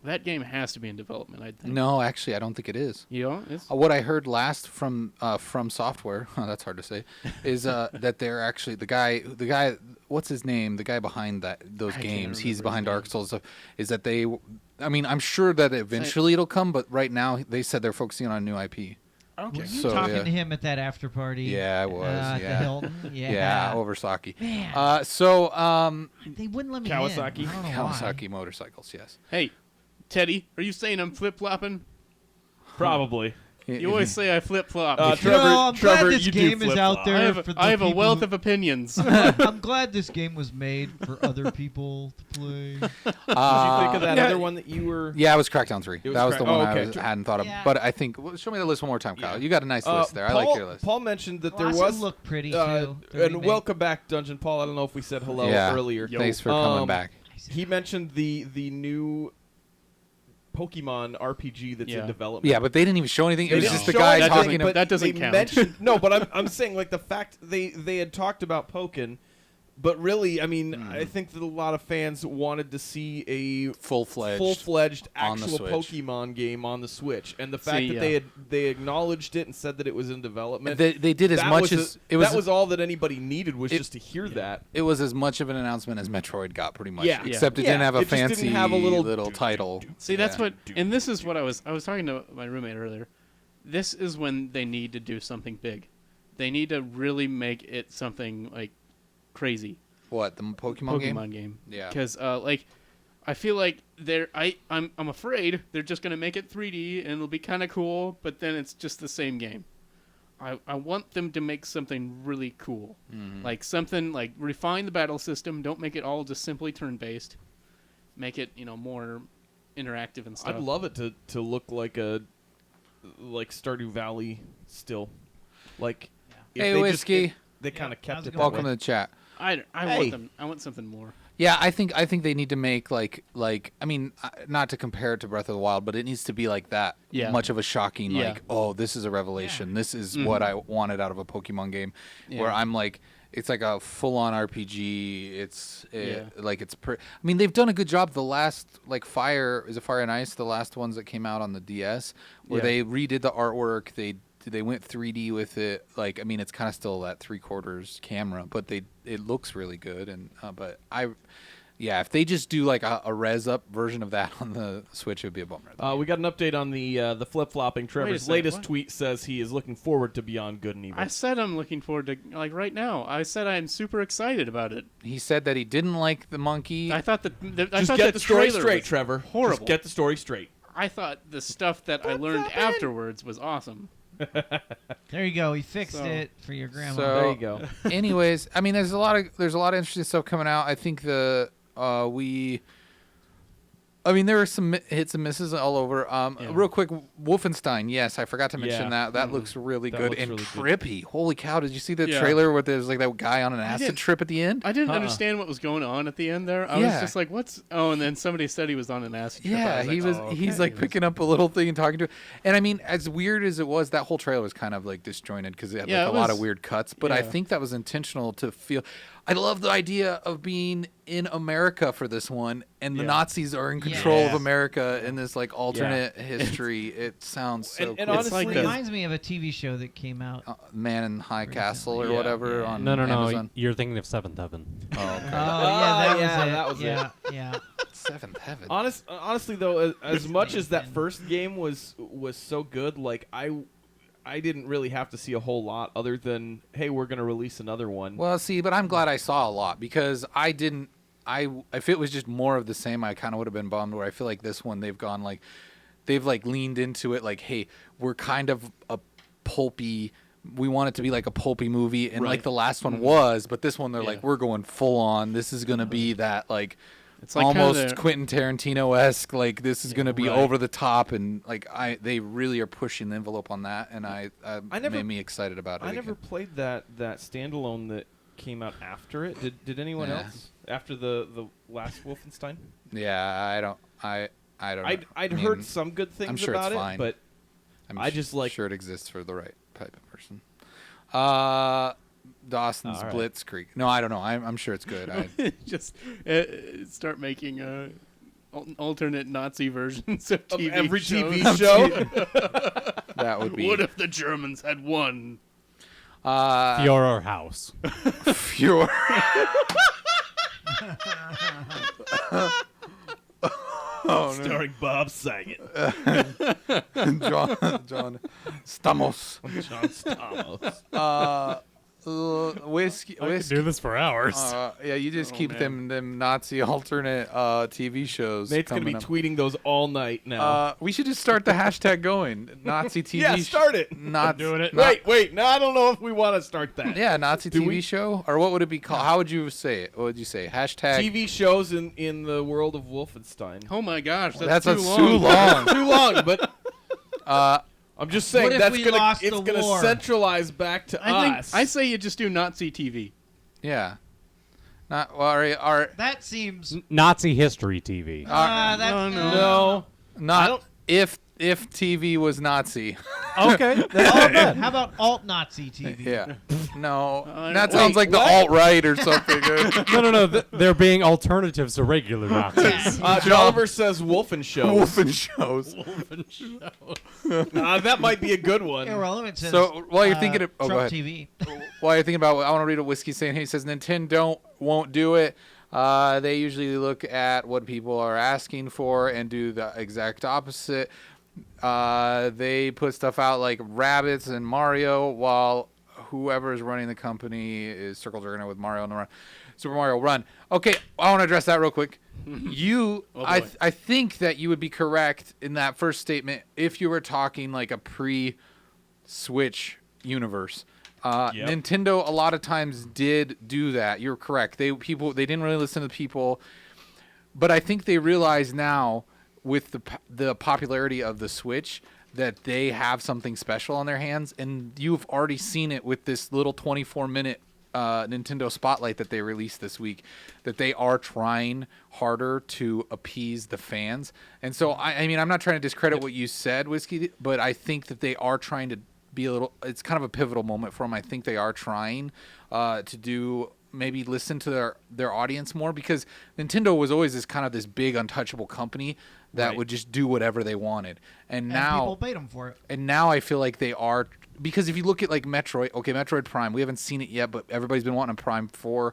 That game has to be in development, I think. No, actually, I don't think it is. You know, it's, What I heard last from Software, that's hard to say, is that they're actually the guy, what's his name? The guy behind those I can't games. He's remember behind his Dark name. Souls. Is that they? I mean, I'm sure that eventually it'll come, but right now they said they're focusing on a new IP. Were you So, talking yeah. to him at that after party? Yeah, I was, At yeah. the Hilton? Yeah. Yeah, over Saki. Man. So They wouldn't let me Kawasaki. in. I don't know Kawasaki motorcycles, yes. hey, Teddy, are you saying I'm flip-flopping? Probably. You always say I flip-flop. Trevor, I'm Trevor, glad this you do game is out flip-flop. there for the I have a people wealth who- of opinions. I'm glad this game was made for other people to play. Did you think of that Yeah. other one that you were? Yeah, it was Crackdown 3. It was That was the Crack- one oh, okay. hadn't thought of. Yeah. But I think, show me the list one more time, Kyle. You got a nice list there. I like your list. Paul mentioned that Well, there that was looked pretty, too, the and remake. welcome back, Dungeon Paul. I don't know if we said hello Yeah. earlier. Thanks for coming back. He mentioned the new Pokemon RPG that's in development. Yeah, but they didn't even show anything. It They was didn't just the show guy anything, talking. but That doesn't they count. mentioned- no, but I'm saying like the fact they had talked about Pokken, but really, I mean, I think that a lot of fans wanted to see a full-fledged on the actual Switch. Pokemon game on the Switch, and the fact See, that they acknowledged it and said that it was in development. They did as that much was as a- it was. that was all that anybody needed was just to hear that. It was as much of an announcement as Metroid got, pretty much. Yeah. Except it Yeah. didn't have a It just didn't fancy have a little title. See, that's Yeah. what, and this is what I was talking to my roommate earlier. This is when they need to do something big. They need to really make it something like crazy. What, the Pokemon game? Yeah. Because like, I feel like I'm afraid they're just gonna make it 3D and it'll be kind of cool, but then it's just the same game. I want them to make something really cool, like something like refine the battle system. Don't make it all just simply turn-based. Make it more interactive and stuff. I'd love it to look like Stardew Valley still. Like, if Hey, they Whiskey. Just, they kind of kept how's it it that going? Welcome way. to the chat. I Hey. want them. I want something more. Yeah, I think they need to make like I mean, not to compare it to Breath of the Wild, but it needs to be like that. Yeah. Much of a shocking Yeah. like, oh, this is a revelation. This is what I wanted out of a Pokemon game. Where Yeah. I'm like, it's like a full-on RPG. Yeah. I mean, they've done a good job. The last like Fire and Ice, the last ones that came out on the DS, where Yeah. they redid the artwork. They went 3D with it. Like, I mean, it's kind of still that 3/4 camera, but it looks really good. And if they just do like a res up version of that on the Switch, it would be a bummer. We got an update on the flip flopping. Trevor's second, latest what? tweet says he is looking forward to Beyond Good and Evil. I said I'm looking forward to right now. I said I'm super excited about it. He said that he didn't like the monkey. I thought that I Just thought get the story trailer straight, was Trevor. Horrible. Just get the story straight. I thought the stuff that I learned afterwards was awesome. There you go. He fixed So- it for your grandma. So- There you go. Anyways, I mean, there's a lot of interesting stuff coming out. I think there were some hits and misses all over. Real quick, Wolfenstein. Yes, I forgot to mention Yeah. that. That looks really That good looks and really good. trippy. Holy cow! Did you see the Yeah. trailer where there's like that guy on an acid didn't- trip at the end? I didn't understand what was going on at the end there. I was Yeah. just like, "What's?" Oh, and then somebody said he was on an acid trip. I Yeah, like, he was. "Oh, okay." He's like picking up a little thing and talking to it. And I mean, as weird as it was, that whole trailer was kind of like disjointed because it had Yeah, like it a lot of was- weird cuts. But I yeah. think that was intentional to feel. I love the idea of being in America for this one, and the Yeah. Nazis are in control of Yes. America in this like alternate history. It sounds so And cool. It's honestly, like It reminds me of a TV show that came out. Man in High Castle or recently. whatever Yeah. on No, Amazon. you're thinking of Seventh Heaven. Oh, okay. Oh, yeah, that was it. Yeah. Seventh Heaven. Honestly, though, as much as that first game was so good, like I didn't really have to see a whole lot other than, hey, we're gonna release another one. Well, see, but I'm glad I saw a lot because I didn't. If it was just more of the same, I kind of would have been bummed. Where I feel like this one, they've leaned into it. Like, hey, we're kind of a pulpy. We want it to be like a pulpy movie, and like Right. the last one was, but this one they're Yeah. like, we're going full on. This is gonna be that like. It's like kinda almost the- Quentin Tarantino-esque. Like this is gonna be Right. over the top, and like they really are pushing the envelope on that, and never- made me excited about it. I never again. played that standalone that came out after it. Did anyone Yeah. else after the last Wolfenstein? Yeah, I don't. I don't. know. I'd I mean, heard some good things I'm sure about it's it, fine. but I'm I just like- sure it exists for the right type of person. Dawson's All right. Blitzkrieg. No, I don't know. I'm sure it's good. just start making alternate Nazi versions of of TV every shows. TV show. that would be What if the Germans had won? Führer House. pure. Starring Bob Saget, John Stamos. John Stamos. whiskey. I could do this for hours. Yeah, you just keep them Nazi alternate TV shows. Nate's gonna be coming up. tweeting those all night now. We should just start the hashtag going. Nazi TV. Yeah, start it. Not doing it. Wait. No, I don't know if we want to start that. Yeah, Nazi Do TV we? show, or what would it be called? How would you say it? What would you say? Hashtag. TV shows in the world of Wolfenstein. Oh my gosh, That's too too long. long. Too long, but I'm just saying What if that's we gonna lost it's the gonna war? centralize back to us. I say you just do Nazi TV. Yeah. Not well, are That seems. Nazi history TV. That's no. not if TV was Nazi. Okay. How about alt Nazi TV? Yeah. No. Uh, That wait, sounds like the what? alt right or something. No. They're being alternatives to regular Nazis. Oliver says Wolfen shows. Wolfen shows. That might be a good one. Irrelevant says. So while you're thinking of, go Trump ahead. TV. While you're thinking about, I want to read what Whiskey's saying. He says Nintendo won't do it. They usually look at what people are asking for and do the exact opposite. They put stuff out like Rabbids and Mario, while whoever is running the company is circles are gonna with Mario and the Super Mario Run. Okay, I want to address that real quick. I think that you would be correct in that first statement if you were talking like a pre-Switch universe. Nintendo a lot of times did do that. You're correct. They didn't really listen to people, but I think they realize now with the popularity of the Switch that they have something special on their hands, and you've already seen it with this little 24-minute Nintendo Spotlight that they released this week, that they are trying harder to appease the fans. And so, I mean, I'm not trying to discredit what you said, Whiskey, but I think that they are trying to be a little, it's kind of a pivotal moment for them. I think they are trying to do, maybe listen to their audience more, because Nintendo was always this kind of this big untouchable company that would just do whatever they wanted. And now people paid them for it. And now I feel like they are, because if you look at like Metroid Prime, we haven't seen it yet, but everybody's been wanting Prime 4.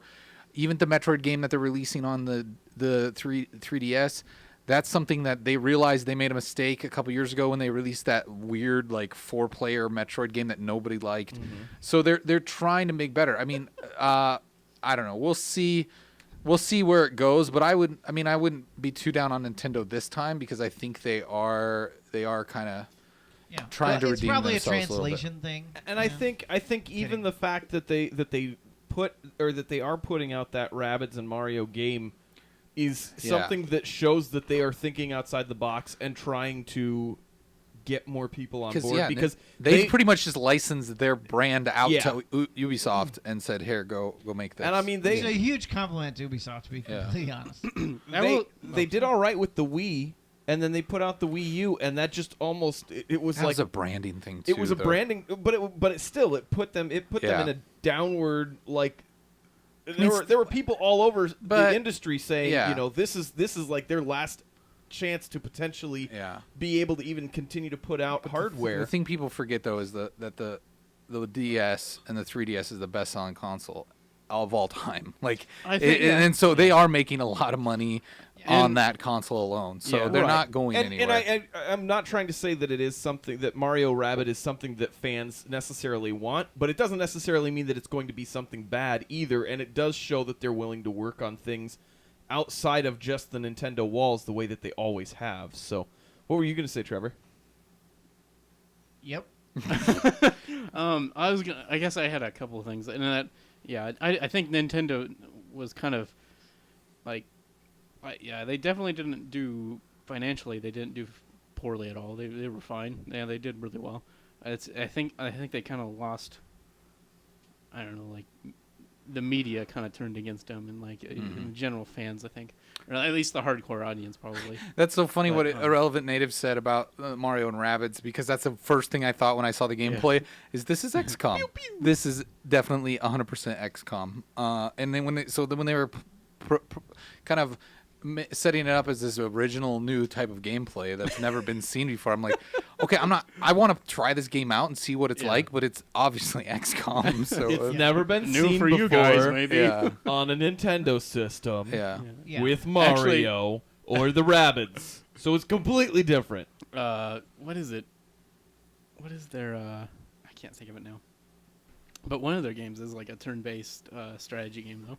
Even the Metroid game that they're releasing on the 3DS, that's something that they realized they made a mistake a couple years ago when they released that weird like 4-player Metroid game that nobody liked. So they're trying to make better. I mean, I don't know. We'll see where it goes, but I wouldn't be too down on Nintendo this time, because I think they are kind of trying to redeem themselves. It's probably a little bit. translation thing. And I think even the fact that they put, or that they are putting out that Rabbids and Mario game is something that shows that they are thinking outside the box and trying to get more people on board, because they pretty much just licensed their brand out to Ubisoft and said, "Here, go make this." And I mean, It's a huge compliment to Ubisoft, to be completely honest. they did all right with the Wii, and then they put out the Wii U, and that just almost it was that like was a branding thing too. It was a branding, but it still put them in a downward like. There were people all over the industry saying, you know, this is like their last chance to potentially be able to even continue to put out hardware. The thing people forget though is that the DS and the 3DS is the best selling console of all time. Like, and so they are making a lot of money on that console alone. So they're not going anywhere. And I'm not trying to say that it is something that Mario Rabbids is something that fans necessarily want, but it doesn't necessarily mean that it's going to be something bad either. And it does show that they're willing to work on things outside of just the Nintendo walls the way that they always have. So, what were you going to say, Trevor? Yep. I guess I had a couple of things, and that I think Nintendo was kind of like, they definitely didn't do financially. They didn't do poorly at all. They were fine. Yeah, they did really well. I think they kind of lost. I don't know, like the media kind of turned against them, and like in general fans, I think, or at least the hardcore audience probably. That's so funny what Irrelevant Native said about Mario and Rabbids, because that's the first thing I thought when I saw the gameplay is this is XCOM. Pew, pew. This is definitely 100% XCOM. And then when they were kind of setting it up as this original new type of gameplay that's never been seen before, I'm like, okay, I want to try this game out and see what it's like, but it's obviously XCOM. So it's never been new seen for before you guys, maybe on a Nintendo system. Yeah. With Mario or the Rabbids, so it's completely different. What is it? What is their? I can't think of it now. But one of their games is like a turn-based strategy game, though.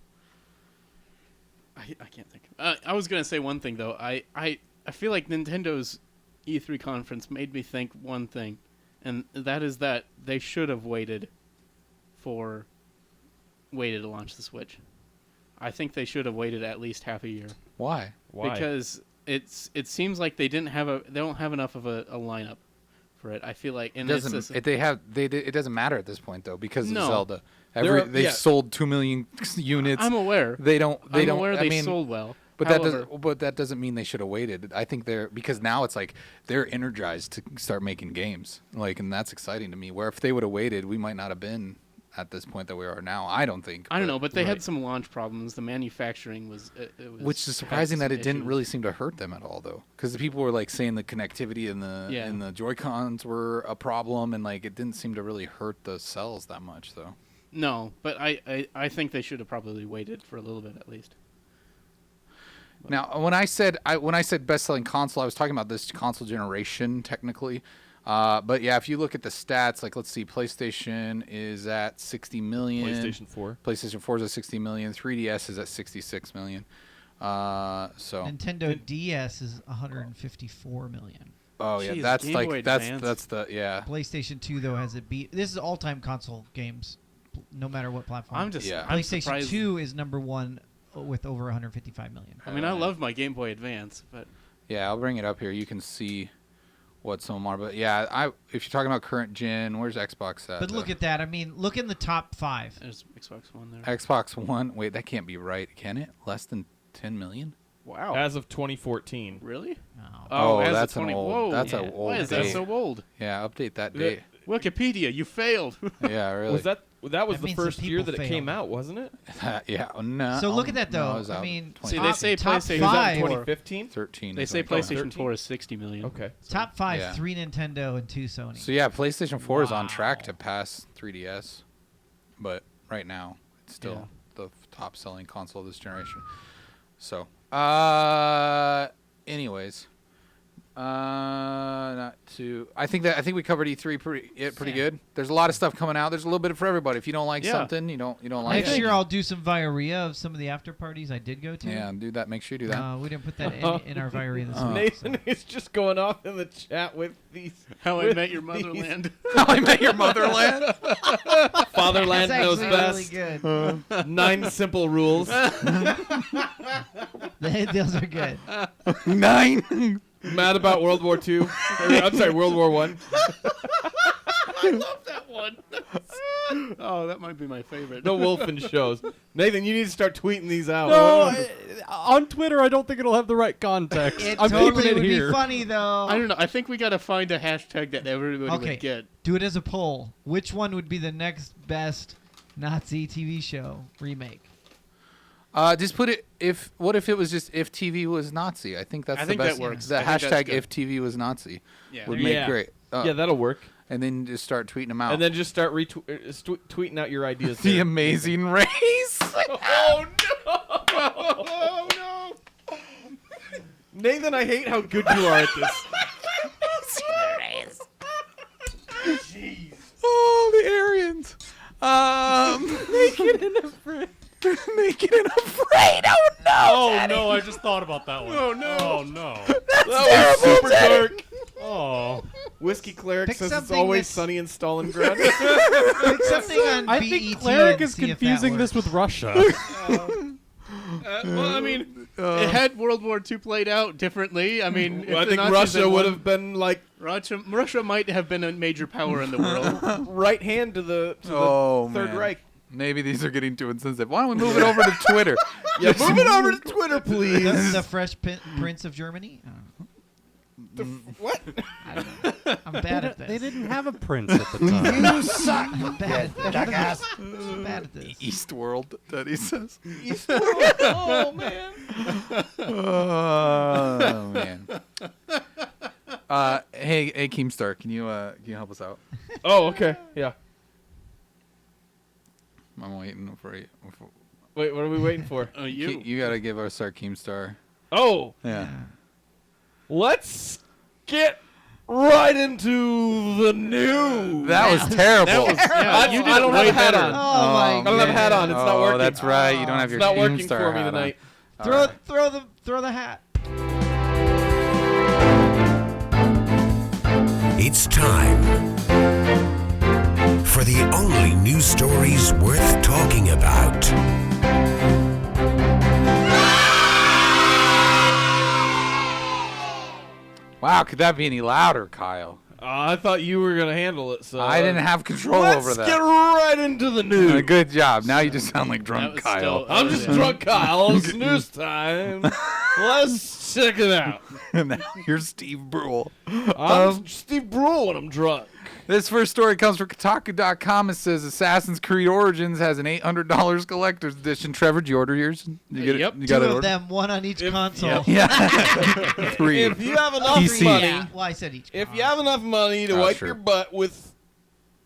I can't think. I was gonna say one thing though. I feel like Nintendo's E3 conference made me think one thing, and that is that they should have waited to launch the Switch. I think they should have waited at least half a year. Why? Because it seems like they don't have enough of a lineup for it. I feel like and It doesn't matter at this point though because of No. Zelda. There are- They've yeah. sold 2 million units. I'm aware. I'm aware I they mean, sold well. But However, that doesn't mean they should have waited. I think because now it's like they're energized to start making games. And that's exciting to me. Where if they would have waited, we might not have been at this point that we are now. I don't think. I don't know, but they had some launch problems. The manufacturing was, which is surprising that it didn't really seem to hurt them at all, though, because the people were like saying the connectivity and the Joy-Cons were a problem, and like it didn't seem to really hurt the cells that much, though. No, but I think they should have probably waited for a little bit at least. Now, when I said best-selling console, I was talking about this console generation technically. But yeah, if you look at the stats, like let's see, PlayStation is at 60 million. PlayStation 4. PlayStation 4 is at 60 million. 3DS is at 66 million. So Nintendo DS is 154 million. Oh yeah, Jeez, that's Game like Boy that's Advance. the yeah. PlayStation 2 though has it beat. This is all-time console games, no matter what platform. I'm PlayStation surprised. 2 is number 1 with over 155 million. I mean, I love my Game Boy Advance, but Yeah, I'll bring it up here. You can see what some are. But yeah, if you're talking about current gen, where's Xbox at? But look at that. I mean, look in the top 5. there's Xbox One there. Xbox One. Wait, that can't be right, can it? Less than 10 million? Wow. As of 2014. Really? Oh. as of that's an 20 old. Whoa. That's Yeah. an old. Why is that date. so old? Yeah, update that date. Wikipedia, you failed. Yeah, really. Was that was That the means that first year people that it fail. came out, wasn't it? Yeah, no. So look at that, no, though. it was I out mean, 20 See, they say top PlayStation Was that 5. 2015? 13. They or say something. PlayStation 13? 4 is 60 million. Okay. Top 5, Yeah. 3 Nintendo and 2 Sony. So yeah, PlayStation 4 is on track Wow. to pass 3DS, but right now it's still Yeah. the top-selling console this generation. So, anyways, not to. I think we covered E3 pretty Yeah. good. There's a lot of stuff coming out. There's a little bit for everybody. If you don't like Yeah. something, you don't like Next it. year I'll do some Viaria of some of the after parties I did go to. Yeah, do that. Make sure you do that. We didn't put that in our Viaria this week. Nathan is just going off in the chat with these. How I with Met Your these Motherland. How I Met Your Motherland. Fatherland That's knows actually best. really good. 9 simple rules. Those are good. 9. Mad about World War II. I'm sorry, World War One. I love that one. Oh, that might be my favorite. No Wolfen shows. Nathan, you need to start tweeting these out. On Twitter, I don't think it'll have the right context. It I'm totally keeping it would here. be funny though. I don't know. I think we got to find a hashtag that everybody Okay. would get. Do it as a poll. Which one would be the next best Nazi TV show remake? Just put it what if it was just if TV was Nazi? I think that's I the think best. that works. The I think that's hashtag good. if TV was Nazi Yeah. would make Yeah. great. Yeah, that'll work. And then just start tweeting them out. And then just start tweeting out your ideas. the there. Amazing Race. Oh no! Oh no! Nathan, I hate how good you are at this. Jeez. Oh, the Aryans. Naked and afraid. Naked and afraid. Oh no! Oh no! I just thought about that one. Oh, no. Oh no! That was super dark. Oh. Whiskey Cleric Pick says it's something always that's- sunny in Stalingrad. Pick something on I BET think Cleric and is see if that confusing this works. with Russia. Well, I mean, it had World War II played out differently. I mean, Well, I if the think Nazis Russia had would won- have been like Russia might have been a major power in the world. right hand to the Third man. Reich. Maybe these are getting too insensitive. Why don't we move it over to Twitter? Yeah, move it over to Twitter, please. The Fresh Prince of Germany? What? I don't know. I'm bad at this. They didn't have a prince at the time. You suck, I'm bad you jackass. I'm bad at this. Eastworld, Daddy says. Oh man. Oh man. Hey, Keemstar, can you help us out? Oh, okay. Yeah. I'm waiting for you. Wait, what are we waiting for? Oh, you. You gotta give us our Keemstar. Oh, Yeah. let's get right into the news. That was terrible. That was, yeah, you did I don't have way a hat better. on. Oh, my I don't have a hat on. It's not Oh, working. that's right. You don't have It's your not Team working Star for me hat on. tonight. Throw the hat. It's time for the only news stories worth talking about. Wow, could that be any louder, Kyle? I thought you were gonna handle it, so I didn't have control let's over that. get right into the news. Good job. Now you just sound like drunk was Kyle. still- I'm just drunk, Kyle. It's news time. Let's check it out. Here's Steve Brule. I'm Steve Brule when I'm drunk. This first story comes from Kotaku.com. It says Assassin's Creed Origins has an $800 collector's edition. Trevor, did you order yours? You get Yep. it? You Two got it of ordered? them, one on each console. Yeah. 3. If you have enough PC. money, Yeah, well, I said each. if you have enough money to Oh, wipe sure. your butt with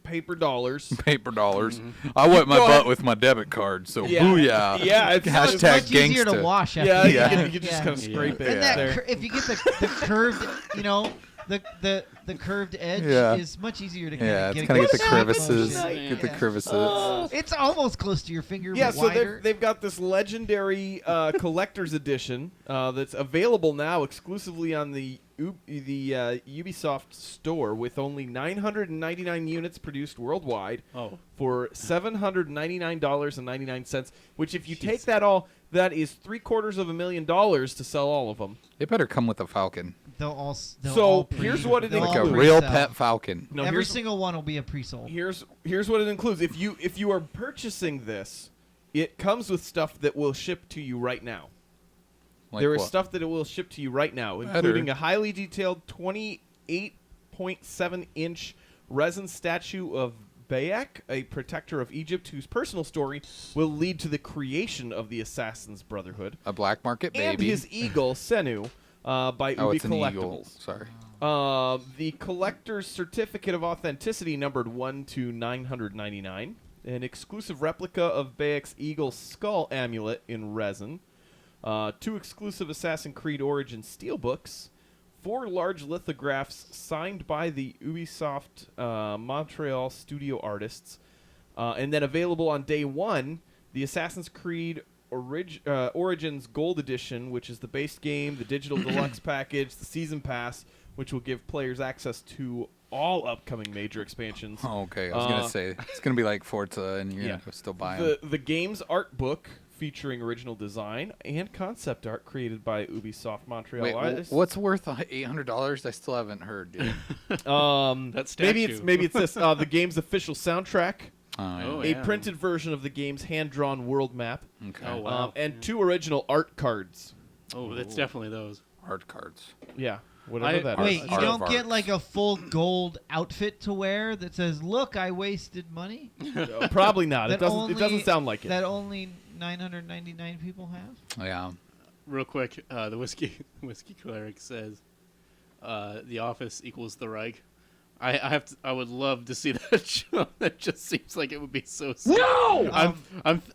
paper dollars, Paper dollars. I wipe my Go butt ahead. with my debit card, so Yeah. booyah. Yeah, it's It's Hashtag much easier to gangsta. wash after yeah, you Yeah. you can just Yeah. kind of scrape it And that there. if you get the curved, you know, the curved edge Yeah. is much easier to Yeah, get it's kind of get the good crevices. motion. Get the Yeah. crevices. It's almost close to your finger, Yeah, but so wider. they've got this legendary collector's edition that's available now exclusively on the Ubisoft store with only 999 units produced worldwide Oh. for $799.99, which if you take that all, that is $750,000 to sell all of them. It better come with a falcon. They'll all. They'll So, all here's what it they'll Like all a includes. real pre-sell. pet falcon. No, Every here's, single one will be a pre-sold. here's what it includes. If you are purchasing this, it comes with stuff that will ship to you right now. Like There is what? stuff that it will ship to you right now, Better. including a highly detailed 28.7-inch resin statue of Bayek, a protector of Egypt, whose personal story will lead to the creation of the Assassin's Brotherhood, A black market and baby. his eagle, Senu, by Oh, Ubi it's an eagle. Collectibles. Sorry. The collector's certificate of authenticity numbered 1 to 999. An exclusive replica of Bayek's eagle skull amulet in resin. 2 exclusive Assassin's Creed Origin steelbooks. 4 large lithographs signed by the Ubisoft Montreal studio artists. And then available on day 1, the Assassin's Creed Origins Gold Edition, which is the base game, the digital deluxe package, the season pass, which will give players access to all upcoming major expansions. Oh, okay. I was going to say, it's going to be like Forza, and you're Yeah. going to still buy them. The game's art book featuring original design and concept art created by Ubisoft Montreal Wait, artists. what's worth $800? I still haven't heard, dude. That maybe statue. it's this the game's official soundtrack, Oh, a yeah. printed version of the game's hand-drawn world map, Okay. Oh, wow. and 2 original art cards. Oh, that's definitely those. Art cards. Yeah, whatever that is. Wait, you Art don't of get arts. like a full gold outfit to wear that says, "Look, I wasted money." Probably not. It That doesn't. It doesn't sound like it. That only 999 people have. Yeah. Real quick, the whiskey cleric says, "The Office equals the Reich." I would love to see that show. That just seems like it would be so. Sick. No!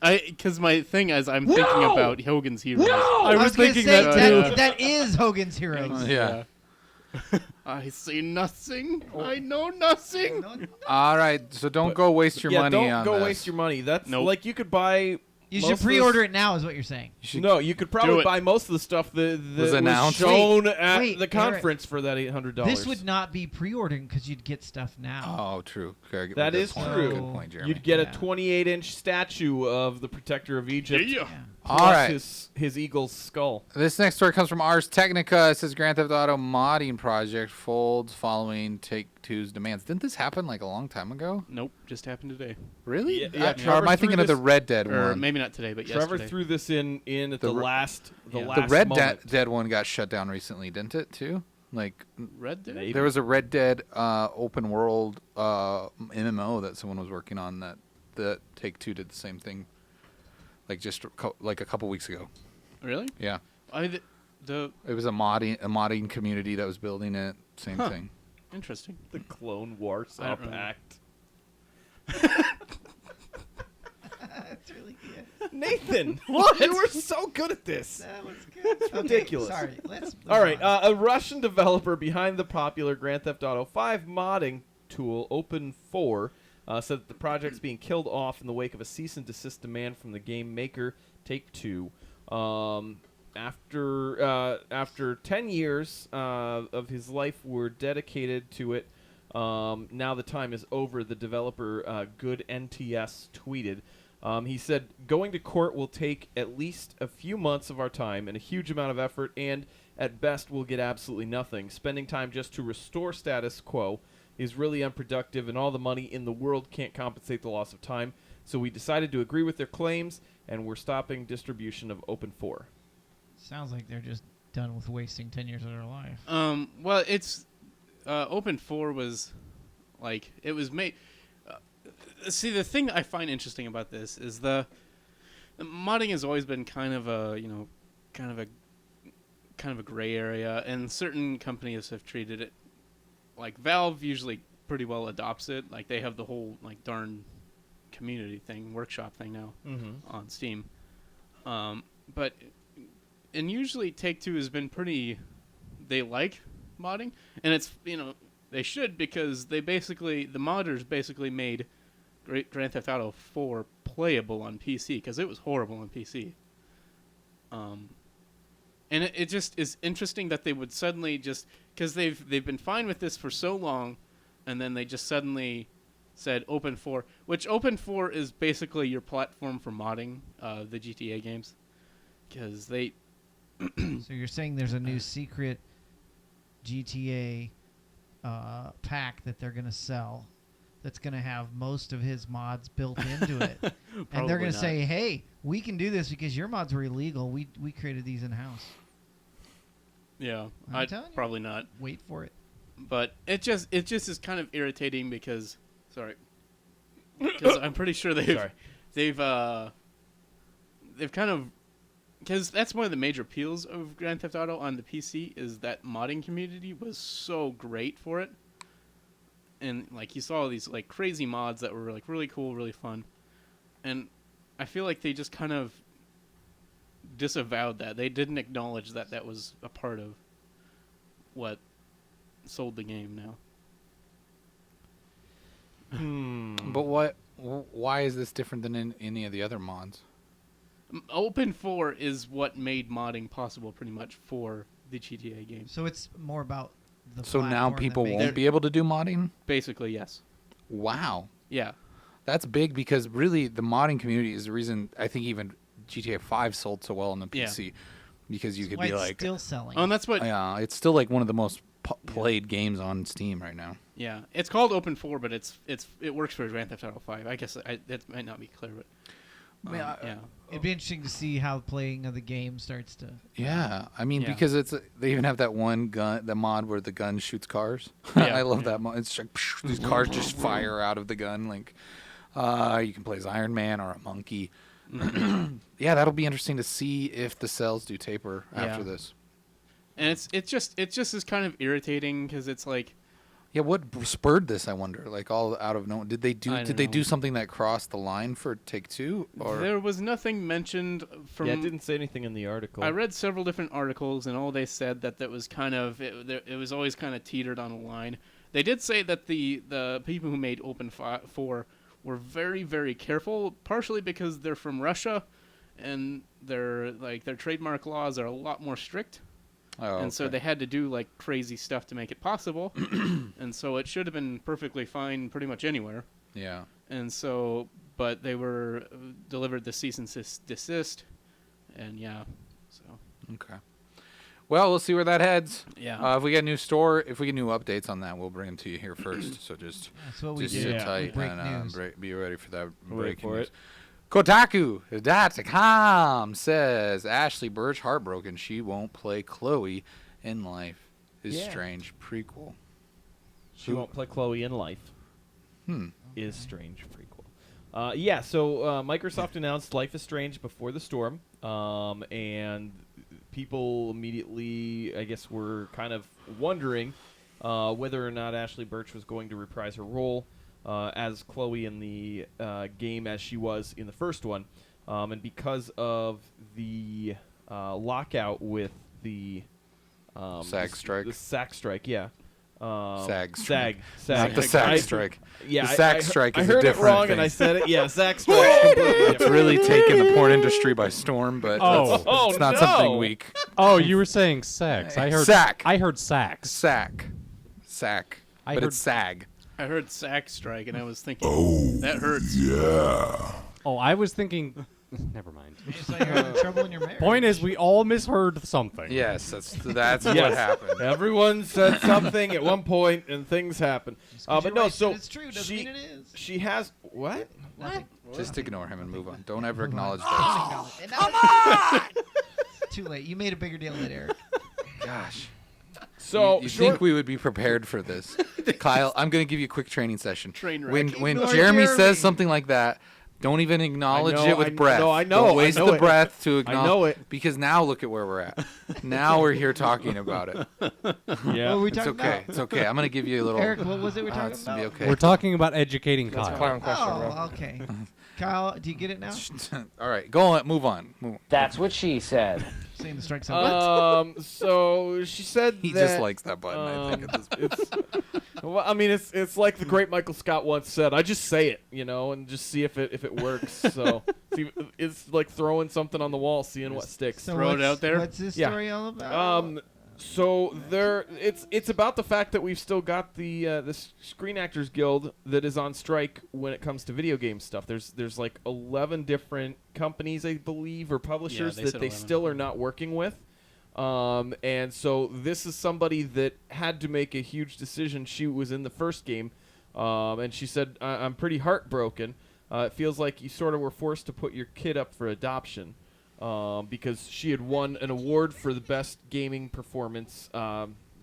Because my thing is, I'm thinking about Hogan's Heroes. No! I was gonna thinking say, that too. that is Hogan's Heroes. Yeah. I see nothing. I know nothing. All right. So don't go waste your money don't on go this. waste your money. That's Nope. like you could buy. You most should of this- pre-order it now, is what you're saying. No, you could probably it. buy most of the stuff that was announced? shown at Wait, the Eric. conference for that $800. This would not be pre-ordering because you'd get stuff now. Oh, true. Okay, That good is point. true. Good point, Jeremy. You'd get Yeah. a 28-inch statue of the protector of Egypt. Yeah. Plus All right. his eagle's skull. This next story comes from Ars Technica. It says Grand Theft Auto modding project folds following Take-Two's demands. Didn't this happen like a long time ago? Nope, just happened today. Really? Yeah, Or Trevor am I threw thinking of the this- Red Dead Or one? maybe not today, but Trevor yesterday. threw this in at the The last yeah. last The Red moment. Dead one got shut down recently, didn't it? Too. Like Red Dead. Maybe. there was a Red Dead open world MMO that someone was working on that Take-Two did the same thing. Like just like a couple weeks ago. Really? Yeah. The It was a modding community that was building it. Same Huh. thing. interesting. The Clone Wars I don't remember. Act. That's really good. Nathan, what? You were so good at this. That was good. It's ridiculous. Sorry, let's move All right, on. a Russian developer behind the popular Grand Theft Auto 5 modding tool, Open4, said that the project's being killed off in the wake of a cease and desist demand from the game maker Take-Two. After 10 years of his life were dedicated to it, now the time is over, the developer Good NTS tweeted. He said, going to court will take at least a few months of our time and a huge amount of effort, and at best we'll get absolutely nothing. Spending time just to restore status quo is really unproductive, and all the money in the world can't compensate the loss of time. So we decided to agree with their claims, and we're stopping distribution of Open4. Sounds like they're just done with wasting 10 years of their life. Well, it's Open4 was like it was made. See, the thing that I find interesting about this is the modding has always been kind of a gray area, and certain companies have treated it like Valve usually pretty well adopts it. Like they have the whole like darn community thing, workshop thing now on Steam. But and usually Take-Two has been pretty. They like modding, and it's they should, because they basically the modders basically made Grand Theft Auto 4 playable on PC, because it was horrible on PC. And it just is interesting that they would suddenly just, because they've been fine with this for so long, and then they just suddenly said Open4, which Open4 is basically your platform for modding the GTA games, because they. So you're saying there's a new secret GTA pack that they're going to sell that's going to have most of his mods built into it. And they're going to say, hey, we can do this because your mods were illegal. We created these in-house. Yeah, I'm telling you. Probably not. Wait for it. But it just is kind of irritating because I'm pretty sure they've kind of, because that's one of the major appeals of Grand Theft Auto on the PC is that modding community was so great for it. And like you saw all these like crazy mods that were like really cool, really fun. And I feel like they just kind of disavowed that. They didn't acknowledge that that was a part of what sold the game now. But why is this different than in any of the other mods? Open4 is what made modding possible pretty much for the GTA game. So it's more about the So now platform people that makes won't be able to do modding? Basically, yes. Wow. Yeah. That's big, because really the modding community is the reason I think even GTA 5 sold so well on the PC. Yeah. Because you That's could why be it's like... still selling. Oh, and that's what... Yeah, it's still like one of the most played games on Steam right now. Yeah. It's called Open4, but it works for Grand Theft Auto 5. I guess that might not be clear, but... yeah. It'd be interesting to see how playing of the game starts to... Yeah, I mean, Yeah. because they even have that one gun, the mod where the gun shoots cars. Yeah, I love yeah. that mod. It's like these cars just fire out of the gun. Like, you can play as Iron Man or a monkey. Yeah, that'll be interesting to see if the sales do taper after this. And it's just is kind of irritating because it's like... Yeah, what spurred this? I wonder. Like all out of nowhere, did they do something that crossed the line for Take-Two? Or There was nothing mentioned from... Yeah, it didn't say anything in the article. I read several different articles, and all they said that was kind of... It was always kind of teetered on a line. They did say that the people who made Open4 were very, very careful, partially because they're from Russia, and their trademark laws are a lot more strict. Oh, and so they had to do like crazy stuff to make it possible. And so it should have been perfectly fine pretty much anywhere. Yeah. And so, but they were delivered the cease and desist. And yeah, so. Okay. Well, we'll see where that heads. Yeah. If we get new updates on that, we'll bring them to you here first. So just That's what we just do. sit We tight break and news. be ready for that Wait breaking for news. it. Kotaku.com says Ashley Birch heartbroken she won't play Chloe in Life is Yeah. Strange prequel. She won't play Chloe in Life. Is Strange prequel. So Microsoft announced Life is Strange before the storm, and people immediately, I guess, were kind of wondering whether or not Ashley Birch was going to reprise her role as Chloe in the game as she was in the first one. and because of the lockout with the SAG strike. the SAG strike, yeah. SAG SAG. Not the SAG strike. Yeah, the SAG strike I is heard a it different wrong, thing. and I said it. Yeah, SAG strike. Completely It's different. really taken the porn industry by storm, but Oh. it's not no. something weak. Oh, you were saying sex. I heard Sack. I heard sax. SAG. I But heard- it's SAG. I heard sack strike, and I was thinking, that hurts. Oh, I was thinking. Never mind. So you're having trouble in your marriage. Point is, we all misheard something. Yes, that's what Yes. happened. Everyone said something at one point, and things happen. 'cause But you're no, right so that it's true doesn't she mean it is. she has what? Nothing. Just ignore him and move on. Don't ever acknowledge Don't that. acknowledge it. Come on! It's too late. You made a bigger deal of it, Eric. Gosh. So you short, think we would be prepared for this? Kyle, I'm going to give you a quick training session. Train wreck. When Ignore Jeremy Jeremy. says something like that, don't even acknowledge I know, it with I- breath. no, I know, Don't I waste know the it. breath to acknowledge. know it. Because now look at where we're at. Now we're here talking about it. yeah. What were we It's talking okay. about? It's okay. I'm going to give you a little. Eric, what was it we're talking it's gonna about? be okay. We're talking about educating Kyle. Oh, okay. Kyle, do you get it now? All right. Go on. Move on. Move on. That's what she said. Saying the strike zone. So she said He that, just likes that button, I think, at this point. well, I mean, it's like the great Michael Scott once said. I just say it, and just see if it works. So it's like throwing something on the wall, seeing what sticks. So throw it what's- out there? What's this Yeah. story all about? So it's about the fact that we've still got the Screen Actors Guild that is on strike when it comes to video game stuff. There's like 11 different companies, I believe, or publishers they that said they 11. still are not working with. And so this is somebody that had to make a huge decision. She was in the first game, and she said, "I'm pretty heartbroken. It feels like you sort of were forced to put your kid up for adoption." Because she had won an award for the best gaming performance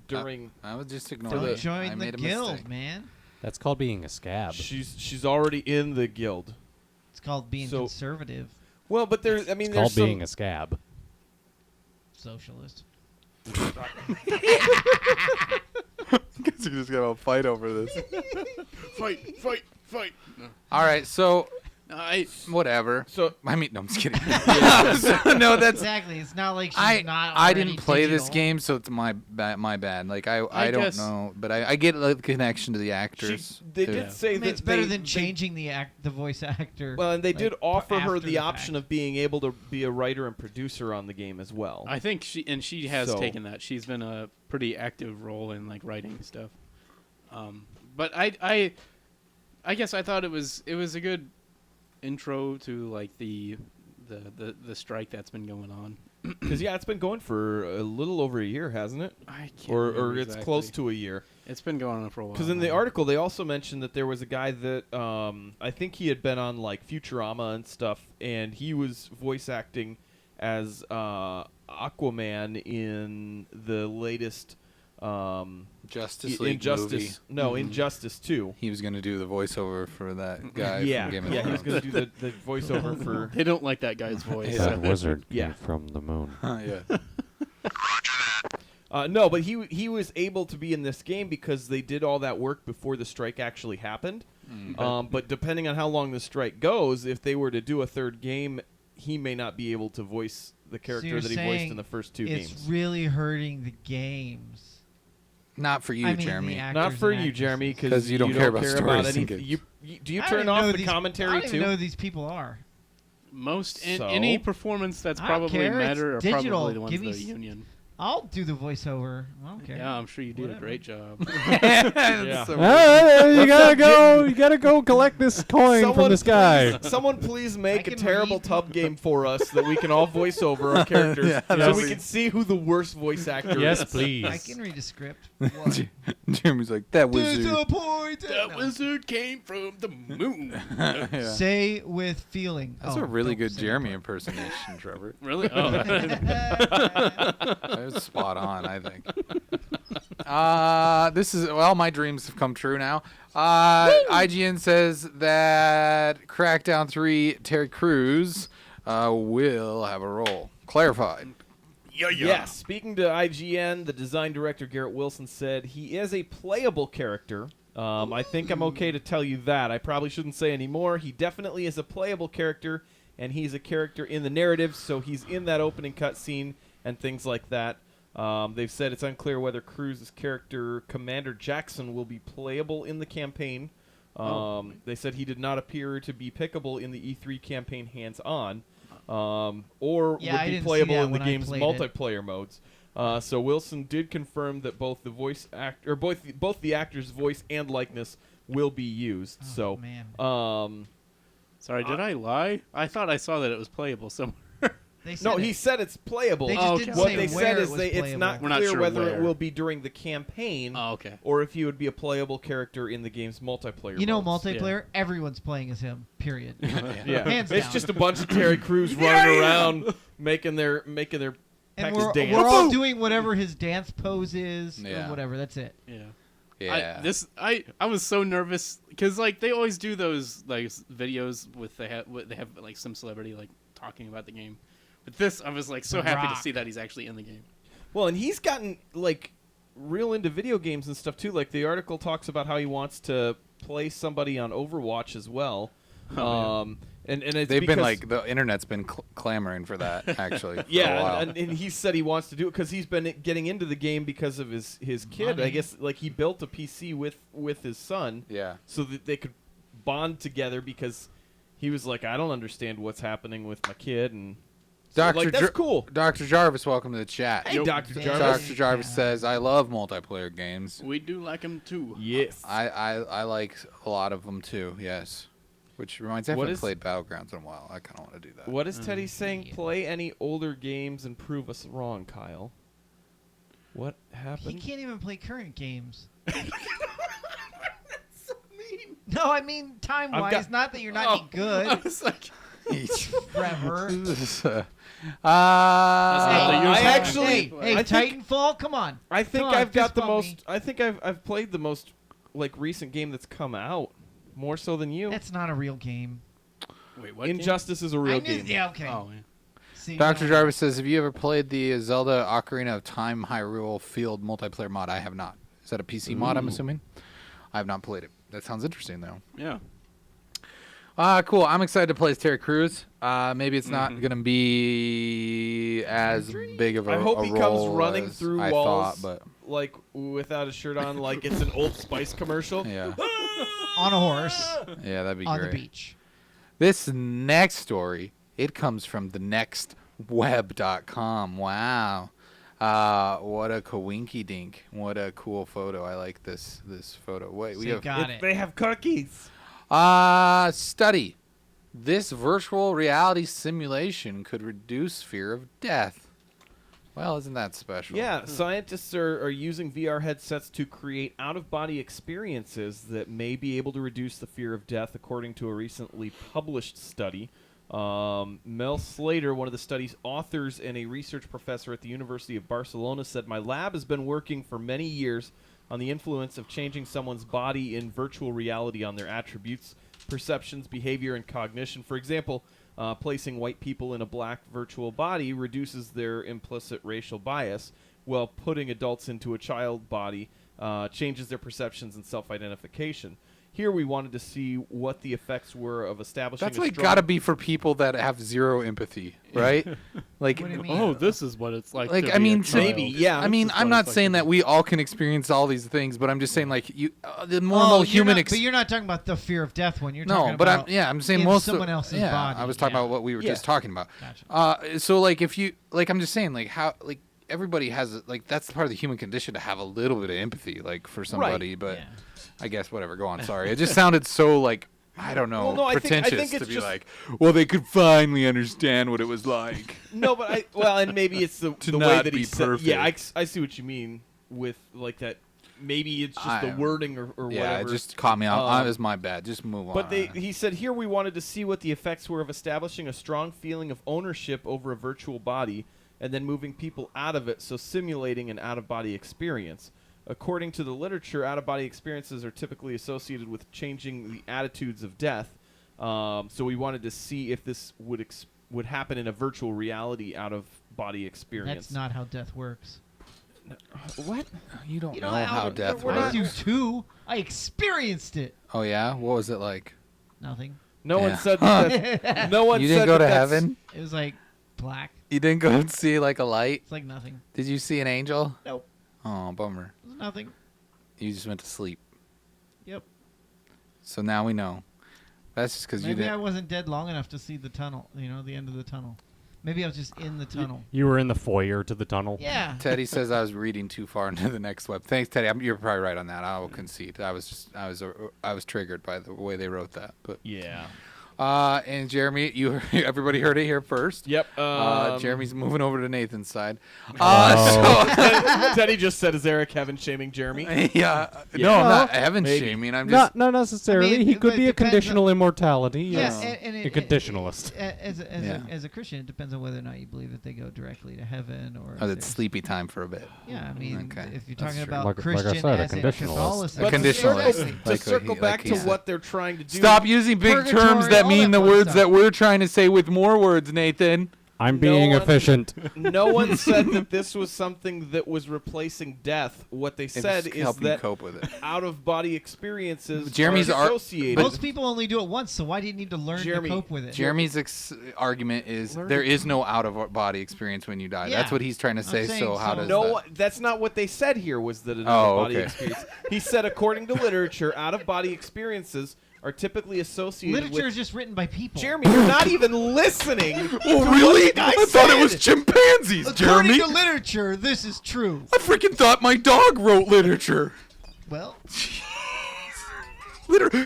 during. I was just ignoring Don't it. I join the made a guild, mistake. man. That's called being a scab. She's already in the guild. It's called being So- conservative, Well, but there's It's there's called some, being a scab. socialist. Guess you just got a fight over this. Fight. All right, so I whatever. So I mean, no, I'm just kidding. No, that's Exactly. It's not like she's I. not. I already didn't play this digital. game, so it's my bad. Like I don't guess- know, but I get like, the connection to the actors. they too. did say I mean, that it's better they- than they- changing the voice actor. Well, and they did like, offer her after the the option fact. of being able to be a writer and producer on the game as well. I think she has So- taken that. She's been a pretty active role in like writing stuff. But I guess I thought it was a good intro to like the strike that's been going on. Because it's been going for a little over a year, hasn't it? I can't Or remember it's exactly. close to a year. It's been going on for a while. Because in the now. article, they also mentioned that there was a guy that I think he had been on like Futurama and stuff, and he was voice acting as Aquaman in the latest Justice League Injustice. movie. No, Injustice 2. He was gonna do the voiceover for that guy. Yeah, from Game of yeah, he was Thrones. going to do the voiceover for. They don't like that guy's voice. That wizard Yeah. came from the moon. Yeah. No, but he was able to be in this game because they did all that work before the strike actually happened. But depending on how long the strike goes, if they were to do a third game, he may not be able to voice the character you're that he voiced saying in the first two it's games. really hurting the games. Not for you, I mean, Jeremy. the Not actors for and you, actresses. Jeremy, 'Cause you don't care about stories and anything. games. Do you I don't turn even off know the these- commentary I don't too? even know who these people are. Most So? any performance that's I don't probably care, it's matter are digital. probably the ones Give me that are s- union. I'll do the voiceover. I don't care. Yeah, I'm sure you do Whatever. a great job. Yeah. You gotta go collect this coin from this guy. Someone please make I a can terrible read. tub game for us that we can all voice over our characters, Yeah, so that'd we be- can see who the worst voice actor Yes, is. please. I can read a script. What? Jeremy's like that wizard. Disappointed. that No. wizard came from the moon. Yeah. Say with feeling. That's Oh, a really don't good say Jeremy it. impersonation, Trevor. Really? Oh. That was spot on, I think. This is my dreams have come true now. IGN says that Crackdown 3 Terry Crews will have a role. Clarified. Yes. Speaking to IGN, the design director Garrett Wilson said he is a playable character. I think I'm okay to tell you that. I probably shouldn't say any more. He definitely is a playable character. and he's a character in the narrative, so he's in that opening cutscene and things like that. They've said it's unclear whether Cruz's character, Commander Jackson, will be playable in the campaign. They said he did not appear to be pickable in the E3 campaign hands-on, or would be playable in the game's multiplayer modes. So Wilson did confirm that both the actor's voice and likeness will be used. Sorry, did I lie? I thought I saw that it was playable somewhere. He said it's playable. They just didn't what say they where said it is was it's not We're not clear sure whether where. it will be during the campaign or if he would be a playable character in the game's multiplayer modes. Multiplayer, everyone's playing as him, period. Yeah. Hands It's down. just a bunch of Terry Crews running around making their And Packers dance. we're all doing whatever his dance pose is Yeah. or whatever. That's it. Yeah. I was so nervous because like they always do those like videos with they have like some celebrity like talking about the game. But this, I was like so happy to see that he's actually in the game. Well, and he's gotten like real into video games and stuff too. Like the article talks about how he wants to play somebody on Overwatch as well. And it's They've been because- like the internet's been clamoring for that actually. For a Yeah, while. and he said he wants to do it because he's been getting into the game because of his kid. I Money. guess like he built a PC with his son. Yeah. So that they could bond together because he was like, I don't understand what's happening with my kid, and so, like that's cool. Dr. Jarvis, welcome to the chat. Hey, Dr. Jarvis. Dr. Jarvis says, I love multiplayer games. We do like him too. Yes. I like a lot of them too, yes. Which reminds me, I haven't played Battlegrounds in a while. I kind of want to do that. What is Teddy saying? Play any older games and prove us wrong, Kyle. What happened? He can't even play current games. That's so mean. No, I mean time-wise. Not that you're not any good. I was like, Forever. Hey, Titanfall, come on. I think Come on, I've got fist the bump most. me. I think I've played the most like recent game that's come out, more so than you. That's not a real game. wait, what? Injustice is a real I knew, game. yeah, okay. Oh, yeah. See, Dr. Jarvis says, have you ever played the Zelda Ocarina of Time Hyrule Field multiplayer mod? I have not. Is that a PC mod, I'm assuming? I have not played it. That sounds interesting, though. Yeah. Cool. I'm excited to play as Terry Crews. Maybe it's not going to be as big of a I hope he comes role running as through I walls, thought, like without a shirt on, like it's an Old Spice commercial. but yeah. on a horse Yeah, that'd be on great. the beach. This next story, it comes from thenextweb.com. Wow. What a coinky dink. What a cool photo. I like this photo. Wait, we have Got it. They have cookies. study. This virtual reality simulation could reduce fear of death. Well, isn't that special? Yeah, scientists are using VR headsets to create out-of-body experiences that may be able to reduce the fear of death, according to a recently published study. Mel Slater, one of the study's authors and a research professor at the University of Barcelona, said, "My lab has been working for many years on the influence of changing someone's body in virtual reality on their attributes, perceptions, behavior, and cognition. For example, placing white people in a black virtual body reduces their implicit racial bias, while putting adults into a child body changes their perceptions and self-identification. Here we wanted to see what the effects were of establishing That's a like strong... gotta be for people that have zero empathy, right? Like, What do you mean? Oh, this is what it's like. like to I be mean, a child. I mean, I'm not saying that we all can experience all these things, but I'm just saying like the normal human. But you're not talking about the fear of death one. You're talking No, but about I'm saying in most someone of, else's yeah, body. I was talking about what we were just talking about. Gotcha. So like if you like, I'm just saying like how like everybody has like that's part of the human condition to have a little bit of empathy like for somebody, but. Yeah. I guess whatever. Go on. Sorry, it just sounded so like I don't know, Well, no, I think pretentious it's to be just- like, well, they could finally understand what it was like. No, but and maybe it's the way not that he be said. perfect. Yeah, I see what you mean with like that. Maybe it's just the wording or Yeah, whatever. it just caught me out. It was my bad. Just move on. But he said here we wanted to see what the effects were of establishing a strong feeling of ownership over a virtual body and then moving people out of it, so simulating an out-of-body experience. According to the literature, out-of-body experiences are typically associated with changing the attitudes of death. So we wanted to see if this would happen in a virtual reality out-of-body experience. That's not how death works. What? you don't know how death I works. do too. I experienced it. Oh yeah, what was it like? Nothing. No one Yeah. said that. No one You said didn't go to that's- heaven? It was like black. You didn't go and see like a light? It's like nothing. Did you see an angel? Nope. Oh, bummer. It was nothing. You just went to sleep. Yep. So now we know. That's just because you Maybe I didn't. wasn't dead long enough to see the tunnel. You know, the end of the tunnel. Maybe I was just in the tunnel. You were in the foyer to the tunnel. Yeah. Teddy says I was reading too far into the next web. Thanks, Teddy. You're probably right on that. I will concede. I was triggered by the way they wrote that. But Yeah. and Jeremy, everybody heard it here first. Yep. Jeremy's moving over to Nathan's side. Teddy just said, "Is Eric heaven shaming Jeremy?" Yeah. No, I'm not heaven maybe. shaming. I'm just. Not necessarily. I mean, he could it be a depends conditional immortality. Yeah, Yes. and a conditionalist. As a Christian, it depends on whether or not you believe that they go directly to heaven or. Oh, if it's they're- sleepy time for a bit. Yeah, I mean, Okay, if you're that's talking true. about Like I Christian said, a as in conditionalist. Catholicism, But to Conditionalist. circle, Like to what circle he- back like he to said. what they're trying to do. Stop using big Purgatory, terms that all mean that the fun words stuff. that we're trying to say with more words, Nathan. I'm No being one- efficient. No one said that this was something that was replacing death. What they It's said is helping that cope with it. out-of-body experiences Jeremy's are ar- associated. most people only do it once, so why do you need to learn Jeremy- to cope with it? Jeremy's argument is there is no out-of-body experience when you die. Yeah. That's what he's trying to say. saying So how so. does No, that? that's not what they said here. Was that an Oh, out-of-body okay. experience? He said, according to literature, out-of-body experiences are typically associated Literature with. is just written by people. Jeremy, you're not even listening. Oh, really? guy I thought it was said. chimpanzees, According Jeremy. to literature, this is true. I freaking thought my dog wrote literature. Well,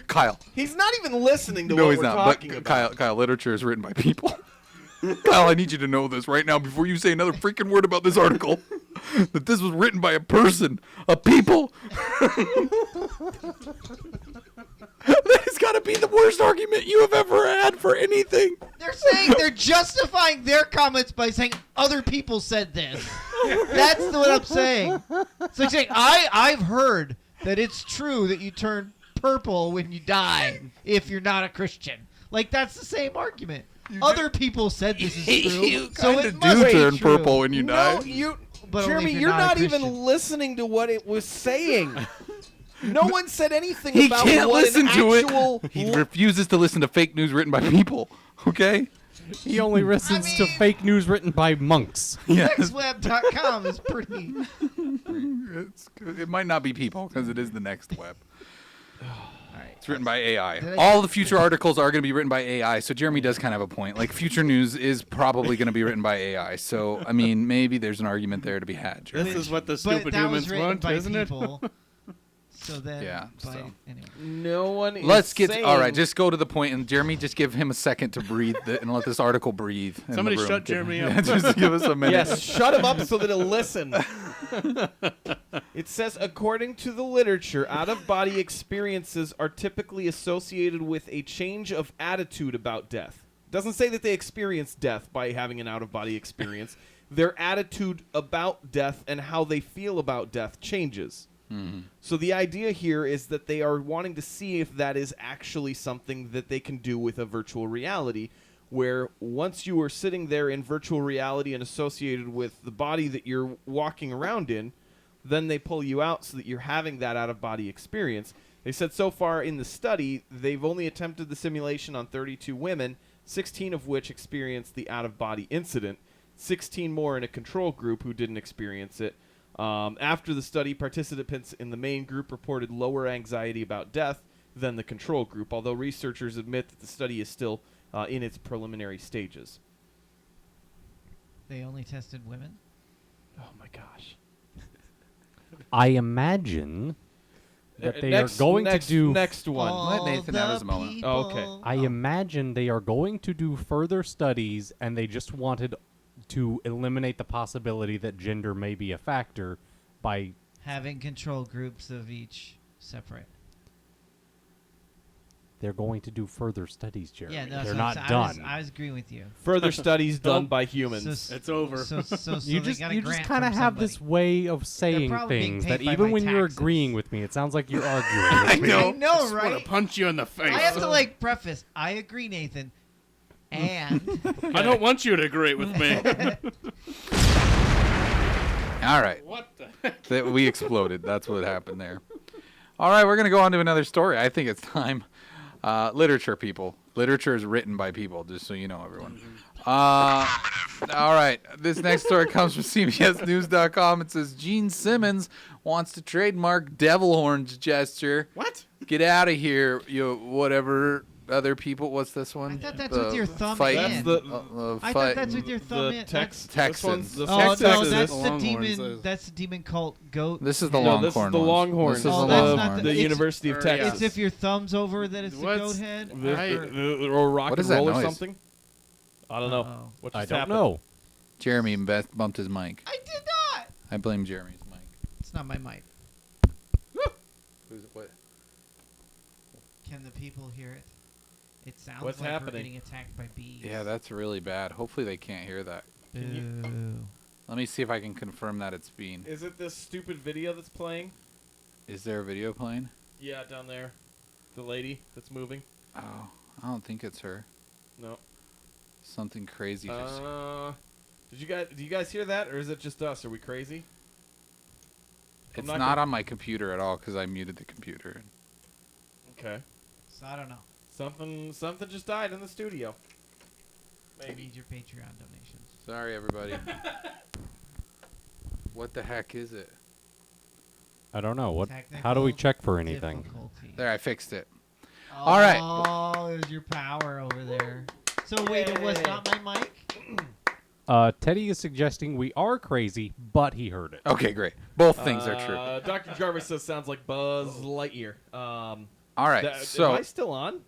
Kyle. He's not even listening to No, what he's we're not. talking But about. Kyle, literature is written by people. Kyle, I need you to know this right now before you say another freaking word about this article. That this was written by a person, a people. That has got to be the worst argument you have ever had for anything. they're saying they're justifying their comments by saying other people said this. That's what I'm saying. It's like saying I've heard that it's true that you turn purple when you die if you're not a Christian. Like that's the same argument. Other people said this is true, You so kinda it must do be turn true. purple when you die. No, you, But only Jeremy, if you're you're not a not even Christian. listening to what it was saying. No one said anything He about can't what listen an to actual it. He refuses to listen to fake news written by people. Okay? He only listens to fake news written by monks. Nextweb.com is pretty. It might not be people because it is the next web. Alright. It's written by AI. Did I- All the future articles are going to be written by AI. So Jeremy does kind of have a point. Like future news is probably going to be written by AI. So I mean, maybe there's an argument there to be had. Jeremy. This is what the But stupid that was humans written want, by isn't it? people. So then, Yeah, anyway. No one is Let's get saying, all right. Just go to the point, and Jeremy, just give him a second to breathe and let this article breathe. in the Somebody room. shut Give- Jeremy yeah, up. just give us a minute. Yes, shut him up so that he'll listen. It says, according to the literature, out-of-body experiences are typically associated with a change of attitude about death. Doesn't say that they experience death by having an out-of-body experience. Their attitude about death and how they feel about death changes. So the idea here is that they are wanting to see if that is actually something that they can do with a virtual reality, where once you are sitting there in virtual reality and associated with the body that you're walking around in, then they pull you out so that you're having that out-of-body experience. They said so far in the study, they've only attempted the simulation on 32 women, 16 of which experienced the out-of-body incident, 16 more in a control group who didn't experience it. After the study, participants in the main group reported lower anxiety about death than the control group, although researchers admit that the study is still in its preliminary stages. They only tested women? Oh my gosh. I imagine that they are going to do. Next one. Let Nathan have his moment. Oh, okay. I imagine they are going to do further studies, and they just wanted to eliminate the possibility that gender may be a factor by Having control groups of each separate. they're going to do further studies, Jeremy. Yeah, no, they're so not done. I was agreeing with you. Further studies done by humans. So- It's over. So you they just got a you just grant kind of from have somebody. this way of saying probably being things paid that by even my when you're taxes. agreeing with me, it sounds like you're arguing with me. I know, Want right? to punch you in the face. I have to like preface. I agree, Nathan. And I don't want you to agree with me. All right. What the heck? That we exploded. That's what happened there. All right, we're going to go on to another story. I think it's time. Literature people. Literature is written by people, just so you know, everyone. All right. This next story comes from CBSNews.com. It says Gene Simmons wants to trademark devil horns gesture. What? Get out of here, you whatever other people. What's this one? I thought that's with your thumb fight, in. That's I thought that's with your thumb in. Texans. The Oh no, Texans. that's the Longhorns. demon. That's the demon cult goat. This is the No, Longhorn. this is the Longhorns. This is Oh, the that's not Longhorn. the- The University of or, Texas. It's if your thumb's over that it's the What's- goat head. Or rock What and is that roll or noise? something. I don't know. Uh-oh. What I just don't happened? know. Jeremy bumped his mic. I did not. I blame Jeremy's mic. It's not my mic. Who's what? Can the people hear it? It sounds What's like happening? we're getting attacked by bees. Yeah, that's really bad. Hopefully they can't hear that. Boo. Let me see if I can confirm that it's being. Is it this stupid video that's playing? Is there a video playing? Yeah, down there. The lady that's moving. Oh, I don't think it's her. No. Something crazy just. Do you guys hear that, or is it just us? Are we crazy? It's not not gonna- on my computer at all because I muted the computer. Okay. So I don't know. Something just died in the studio. I Maybe. need your Patreon donations. Sorry, everybody. What the heck is it? I don't know. How do we check for anything? Difficulty. There, I fixed it. All right. Oh, there's your power over there. So wait, it was not my mic? Teddy is suggesting we are crazy, but he heard it. Okay, great. Both things are true. Dr. Jarvis says sounds like Buzz Lightyear. All right, Am so I still on?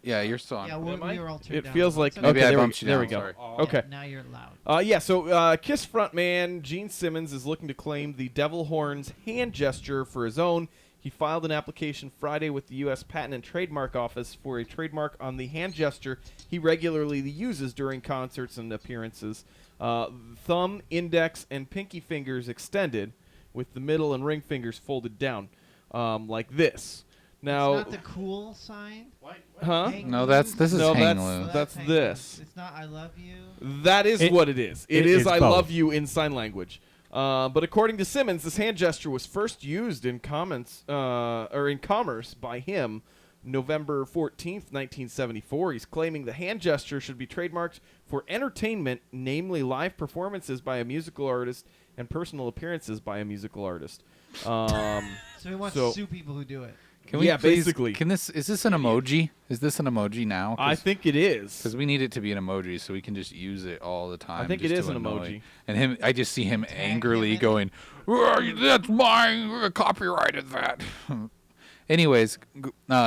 yeah, you're still on. Yeah, Am I? we were all turned It down. feels like It's okay. Maybe I there we- bumped you there down, we go. sorry. Okay. Now you're loud. Yeah, so Kiss frontman Gene Simmons is looking to claim the devil horns hand gesture for his own. He filed an application Friday with the U.S. Patent and Trademark Office for a trademark on the hand gesture he regularly uses during concerts and appearances. Thumb, index, and pinky fingers extended, with the middle and ring fingers folded down, like this. Now, It's not the cool sign. huh? Hang No, loose? this is No, hang that's- loose. that's hang this. loose. It's not I love you. That is what it is. it It is is I both. love you in sign language. But according to Simmons, this hand gesture was first used in commerce by him November 14th, 1974. He's claiming the hand gesture should be trademarked for entertainment, namely live performances by a musical artist and personal appearances by a musical artist. So he wants So- to sue people who do it. Can we yeah, please, basically. is this an emoji? Is this an emoji now? I think it is. Because we need it to be an emoji so we can just use it all the time. I think just it is to an annoy. emoji. And I just see him angrily him in it. going, "That's mine. I copyrighted that." Anyways,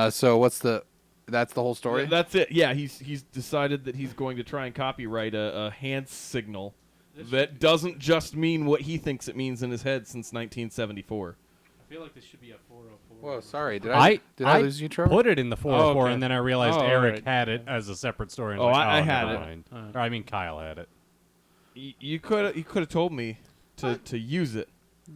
so that's the whole story? Yeah, that's it. Yeah, he's decided that he's going to try and copyright a hand signal that doesn't just mean what he thinks it means in his head since 1974. I feel like this should be a 404. Whoa, sorry. Did I lose you, Trevor? put it in the 404, okay. and then I realized Oh, Eric alright. had it as a separate story. And Oh, like, I had never it. mind. Or, I mean, Kyle had it. You could have told me to use it.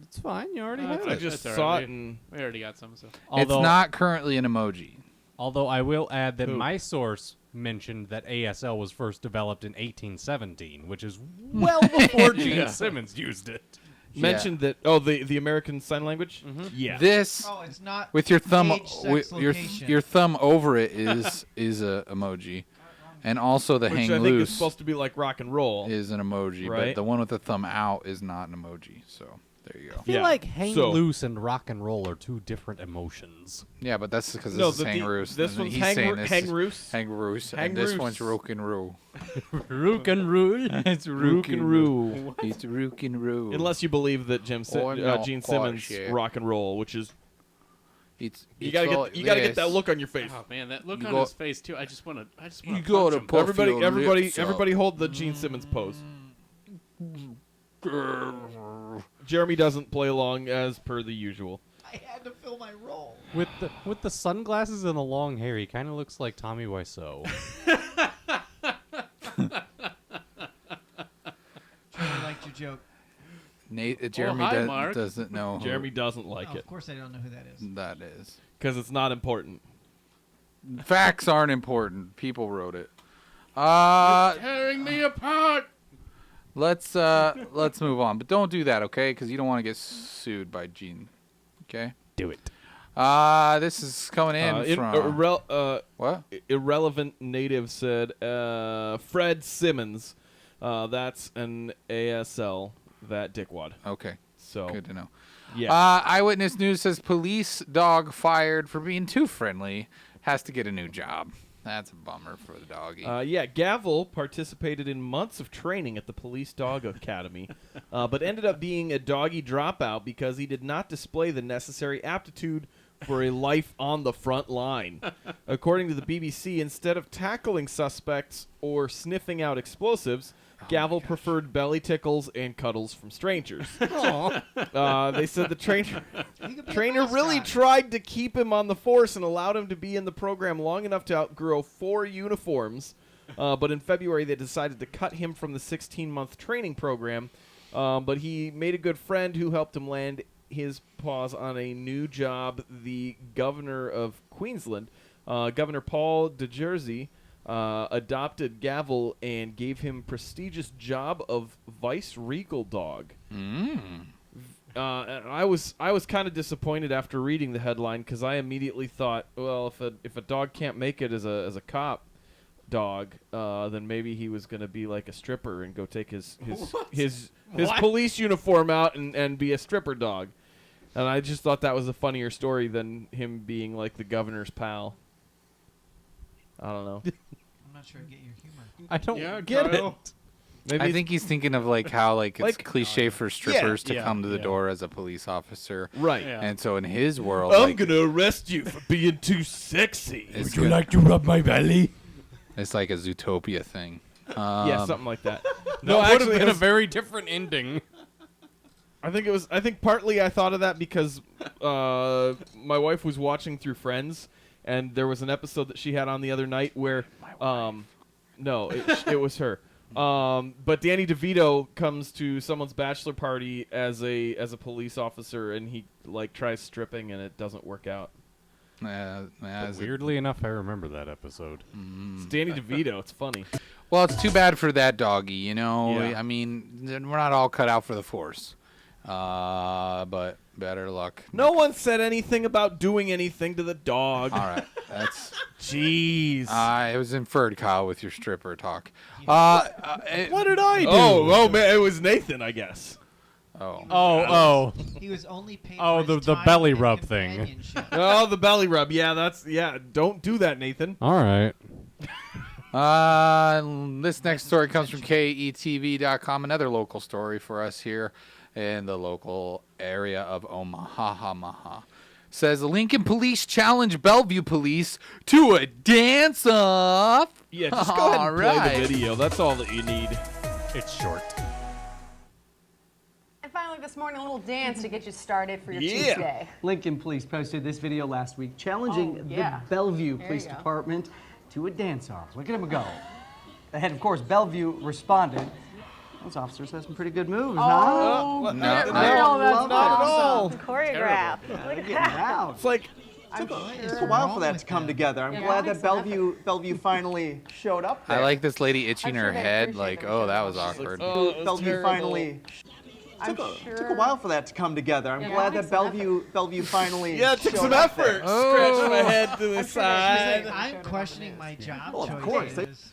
It's fine. You already have I it. just That's saw alright. it and We already got some. So. It's not currently an emoji. Although I will add that Who? my source mentioned that ASL was first developed in 1817, which is well before Gene Simmons used it. mentioned that. Oh, the American Sign Language. Yeah. This Oh, it's not with your thumb age, sex, with location. your thumb over it is a emoji, and also the Which hang I think loose is supposed to be like rock and roll. is an emoji, but Right. the one with the thumb out is not an emoji. So there you go. I feel Yeah, like hang so- loose and rock and roll are two different emotions. Yeah, but that's because this No, is the- hang the- loose. this and one's he's hang saying roo- this hang is roos. hang roos, Hang and this roos. one's rook and roll. Rook and roll. It's Rook and roll. It's rook and roll. Unless you believe that I'm not Gene quite Simmons sure. rock and roll, which is it's you it's gotta like get that this. look on your face. Oh man, that look You on got- his face too. I just want to. You gotta puff Everybody, your everybody, lips up. everybody, hold the Gene Simmons pose. Jeremy doesn't play along as per the usual. I had to fill my role. With the sunglasses and the long hair, he kind of looks like Tommy Wiseau. Jeremy liked your joke. Jeremy hi, Mark. doesn't know who Jeremy doesn't like Oh, it of course I don't know who that is. that is. because it's not important. Facts aren't important. People wrote it. Tearing me apart. Let's move on, but don't do that, okay? Because you don't want to get sued by Gene. Okay. Do it. This is coming in from what? Irrelevant Native said Fred Simmons. That's an ASL, that dickwad. Okay. So good to know. Yeah. Eyewitness News says police dog fired for being too friendly has to get a new job. That's a bummer for the doggy. Gavel participated in months of training at the Police Dog Academy, but ended up being a doggy dropout because he did not display the necessary aptitude for a life on the front line. According to the BBC, instead of tackling suspects or sniffing out explosives, Gavel preferred belly tickles and cuddles from strangers. They said the trainer really tried to keep him on the force and allowed him to be in the program long enough to outgrow 4 uniforms. But in February, they decided to cut him from the 16-month training program. But he made a good friend who helped him land his paws on a new job. The governor of Queensland, Governor Paul de Jersey, adopted Gavel and gave him prestigious job of vice-regal dog. I was kind of disappointed after reading the headline because I immediately thought, well, if a dog can't make it as a cop dog, then maybe he was going to be like a stripper and go take his police uniform out and be a stripper dog. And I just thought that was a funnier story than him being like the governor's pal. I don't know. I'm not sure I get your humor. I don't get Kyle. it. Maybe I think he's thinking of like how like it's cliche for strippers to yeah, come to the yeah. door as a police officer. right. Yeah. And so in his world, I'm like, gonna arrest you for being too sexy. it's, Would you like to rub my belly? it's like a Zootopia thing. Yeah, something like that. That No, would have actually, been a very different ending. I think partly I thought of that because my wife was watching through Friends, and there was an episode that she had on the other night where, no, it was her. But Danny DeVito comes to someone's bachelor party as a police officer, and he like tries stripping, and it doesn't work out. Weirdly enough, I remember that episode. It's Danny DeVito. It's funny. Well, it's too bad for that doggy, you know. Yeah. I mean, we're not all cut out for the force. But better luck. No one said anything about doing anything to the dog. All right, that's. Jeez. It was inferred, Kyle, with your stripper talk. What did I do? Oh man, it was Nathan, I guess. Oh. He was only paid Oh, for his the time belly and rub thing. companionship. Oh, the belly rub. Yeah, don't do that, Nathan. All right. This next story comes from KETV.com. Another local story for us here in the local area of Omaha. Says Lincoln police challenge Bellevue police to a dance-off. Yeah, just go ahead and play Alright. the video. That's all that you need. It's short. And finally this morning, a little dance to get you started for your Yeah. Tuesday. Lincoln Police posted this video last week challenging Oh, yeah. the Bellevue There Police you go. Department to a dance-off. Look at him go. And of course, Bellevue responded. Those officers have some pretty good moves, Oh, huh? no, no, that's not at all. awesome. Choreographed. Yeah, Look they're at getting that. down. It's like Took a while for that to come together. I'm Yeah, glad that that makes some Bellevue finally showed up there. I like this lady itching I'm her sure they head. appreciate Like, them oh, so that was much. awkward. oh, it was Bellevue terrible. finally took a sure. while for that to come together. I'm Yeah, glad that that makes some Bellevue finally Yeah, it took showed some up there. effort. Scratch my head to the sure they side. I'm questioning my job Well, of course. choices.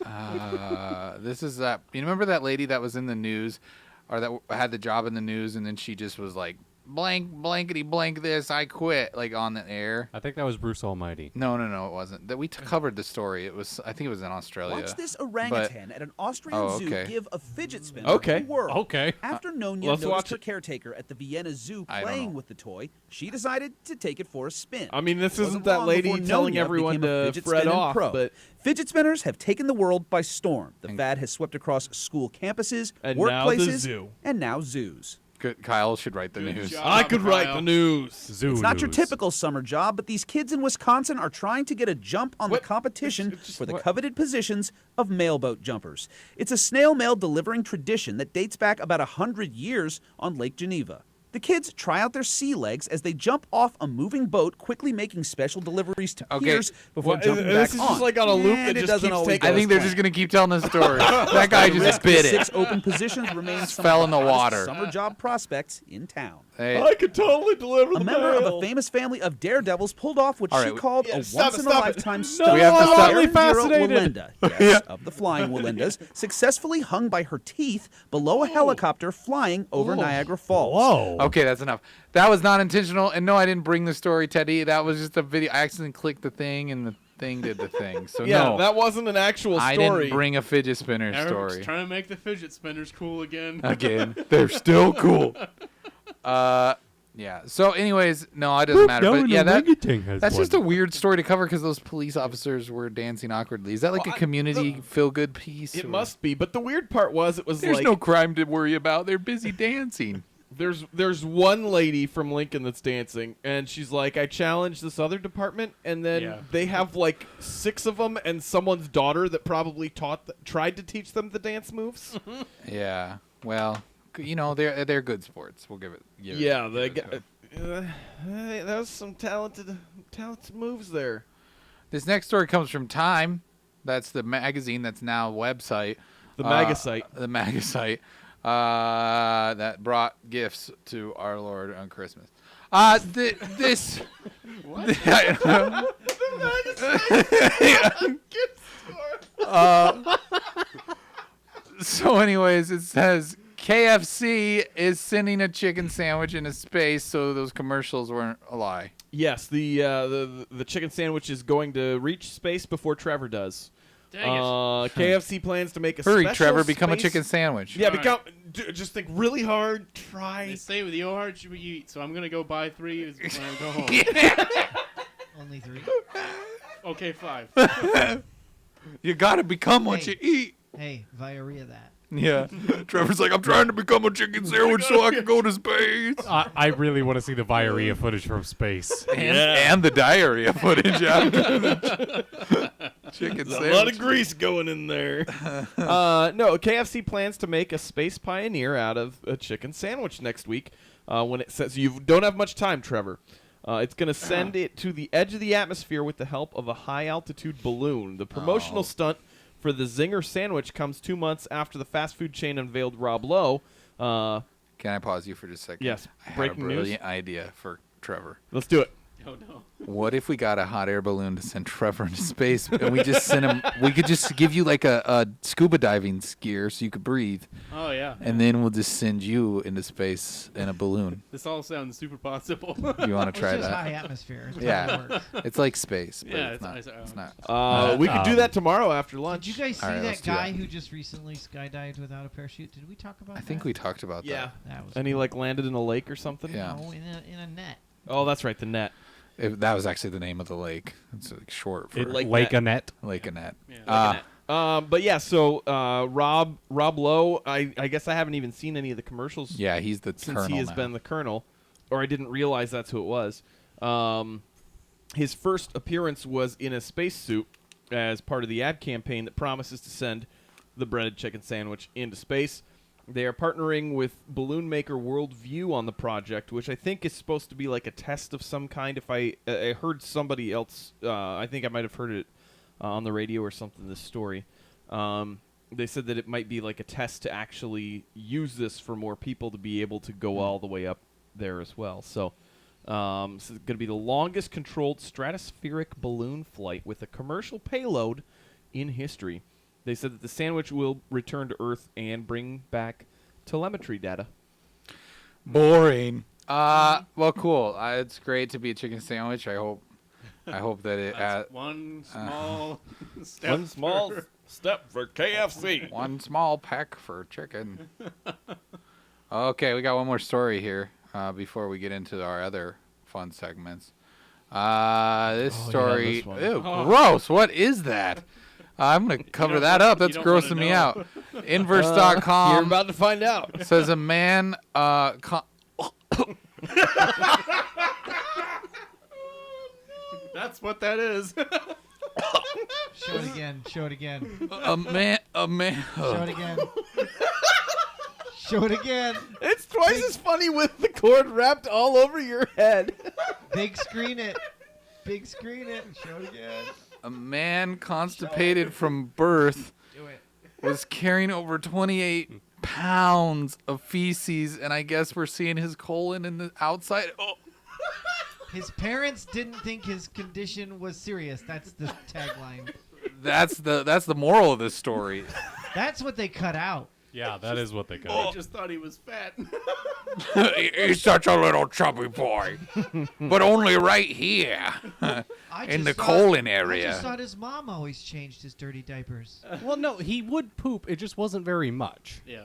This is that. You remember that lady that was in the news, or that had the job in the news, and then she just was like, blankety blank this, I quit, like on the air. I think that was Bruce Almighty. No, it wasn't. That we covered the story. It was, I think it was in Australia. Watch this orangutan at an Austrian Oh, zoo okay. give a fidget spinner Okay. a whirl. Okay. After Nonya let's watch noticed her it. caretaker at the Vienna Zoo I don't playing know. with the toy, she decided to take it for a spin. I mean, this Wasn't isn't that long lady before telling Nonya everyone became a to fidget fret spinning off, pro. but Fidget spinners have taken the world by storm. The fad has swept across school campuses, And now the workplaces, zoo. and now zoos. Good. Kyle should write the news. job. I could write Kyle. the news. Zoo It's not your news. typical summer job, but these kids in Wisconsin are trying to get a jump on What? the competition It's just for the what? coveted positions of mailboat jumpers. It's a snail mail delivering tradition that dates back about 100 years on Lake Geneva. The kids try out their sea legs as they jump off a moving boat, quickly making special deliveries to piers before jumping back this is on. just like on a loop And that it just doesn't keeps always taking go I think as they're planned. just gonna keep telling the story. That guy The just risk of bit the it. 6 open positions remains some Fell of in the hottest water. summer job prospects in town. Hey, I could totally deliver A the member of mail. a famous family of daredevils pulled off what All she right, called yeah, a stop it, once-in-a-lifetime stop it. stunt. We have to I'm stop. totally Vera fascinated. Walenda, yes, of the Flying Walendas, successfully hung by her teeth below a helicopter flying over Niagara Falls. Whoa. okay, that's enough. That was not intentional, and no, I didn't bring the story, Teddy. That was just a video. I accidentally clicked the thing, and the thing did the thing. So Yeah, no, that wasn't an actual story. I didn't bring a fidget spinner Eric's story. trying to make the fidget spinners cool again. Again, they're still cool. Yeah. So, anyways, no, it doesn't matter. But yeah, that's just a weird story to cover because those police officers were dancing awkwardly. Is that like Well, a community feel-good piece? It or- must be, but the weird part was it was There's like no crime to worry about. They're busy dancing. there's one lady from Lincoln that's dancing, and she's like, I challenged this other department, and then Yeah. they have like 6 of them, and someone's daughter that probably tried to teach them the dance moves. Yeah. Well, you know, they're good sports. We'll give it. Yeah, they got. That was some talented moves there. This next story comes from Time. That's the magazine that's now a website. The Magasite. The Magasite. That brought gifts to our Lord on Christmas. This. What? So, anyways, it says KFC is sending a chicken sandwich into space, so those commercials weren't a lie. Yes, the chicken sandwich is going to reach space before Trevor does. Dang it. KFC plans to make a Hurry, special Trevor, become a space- chicken sandwich. Yeah, All right. just think really hard. Try. They say with your heart you eat, so I'm gonna go buy 3 when I go home. Only 3. Okay, 5. You gotta become what Hey. you eat. Hey, Viaria that. Yeah. Trevor's like, I'm trying to become a chicken sandwich so I can go to space. I really want to see the Viaria footage from space. And the diarrhea footage after the chicken There's sandwich. a lot of grease going in there. No, KFC plans to make a space pioneer out of a chicken sandwich next week. When it says you don't have much time, Trevor. It's going to send it to the edge of the atmosphere with the help of a high-altitude balloon. The promotional stunt for the Zinger sandwich comes 2 months after the fast food chain unveiled Rob Lowe. Can I pause you for just a second? Yes. I have Breaking a news. brilliant idea for Trevor. Let's do it. Oh no. What if we got a hot air balloon to send Trevor into space, and we just sent him? We could just give you like a scuba diving gear so you could breathe, Oh yeah. and then we'll just send you into space in a balloon. This all sounds super possible. You want to try It's just that? high atmosphere. That's how Yeah, it works. it's like space, but Yeah, it's not. it's- It's not. We could do that tomorrow after lunch. Did you guys see All right, that let's do guy that. who just recently skydived without a parachute? Did we talk about I that? think we talked about Yeah. That was And he like landed in a lake or something? Yeah. No, in a net. Oh, that's right, the net. that was actually the name of the lake. It's like short for Lake Lake Net. Annette. Lake Annette. Yeah. But yeah, so Rob Lowe, I guess I haven't even seen any of the commercials Yeah, he's the since colonel he has now. been the colonel, or I didn't realize that's who it was. His first appearance was in a spacesuit as part of the ad campaign that promises to send the breaded chicken sandwich into space. They are partnering with balloon maker Worldview on the project, which I think is supposed to be like a test of some kind. If I heard somebody else, I think I might have heard it on the radio or something, this story. They said that it might be like a test to actually use this for more people to be able to go all the way up there as well. So this is going to be the longest controlled stratospheric balloon flight with a commercial payload in history. They said that the sandwich will return to Earth and bring back telemetry data. Boring. Well, cool. It's great to be a chicken sandwich. I hope that it. That's one small step. One small for- step for KFC. One small peck for chicken. Okay, we got one more story here before we get into our other fun segments. This story. this one. Ew, gross. What is that? I'm going to cover don't that want- up. you That's don't wanna grossing me know. out. Inverse.com You're about to find out. says a man. That's what that is. Show it again. Show it again. A man. Show it again. Show it again. It's twice as funny with the cord wrapped all over your head. Big screen it. Big screen it. Show it again. A man constipated from birth Do it. was carrying over 28 pounds of feces, and I guess we're seeing his colon in the outside. Oh, His parents didn't think his condition was serious. That's the tagline. that's the moral of this story. That's what they cut out. Yeah, that is what they got. I just thought he was fat. He's such a little chubby boy, but only right here in the colon I area. just thought his mom always changed his dirty diapers. Well, no, he would poop. It just wasn't very much. Yeah.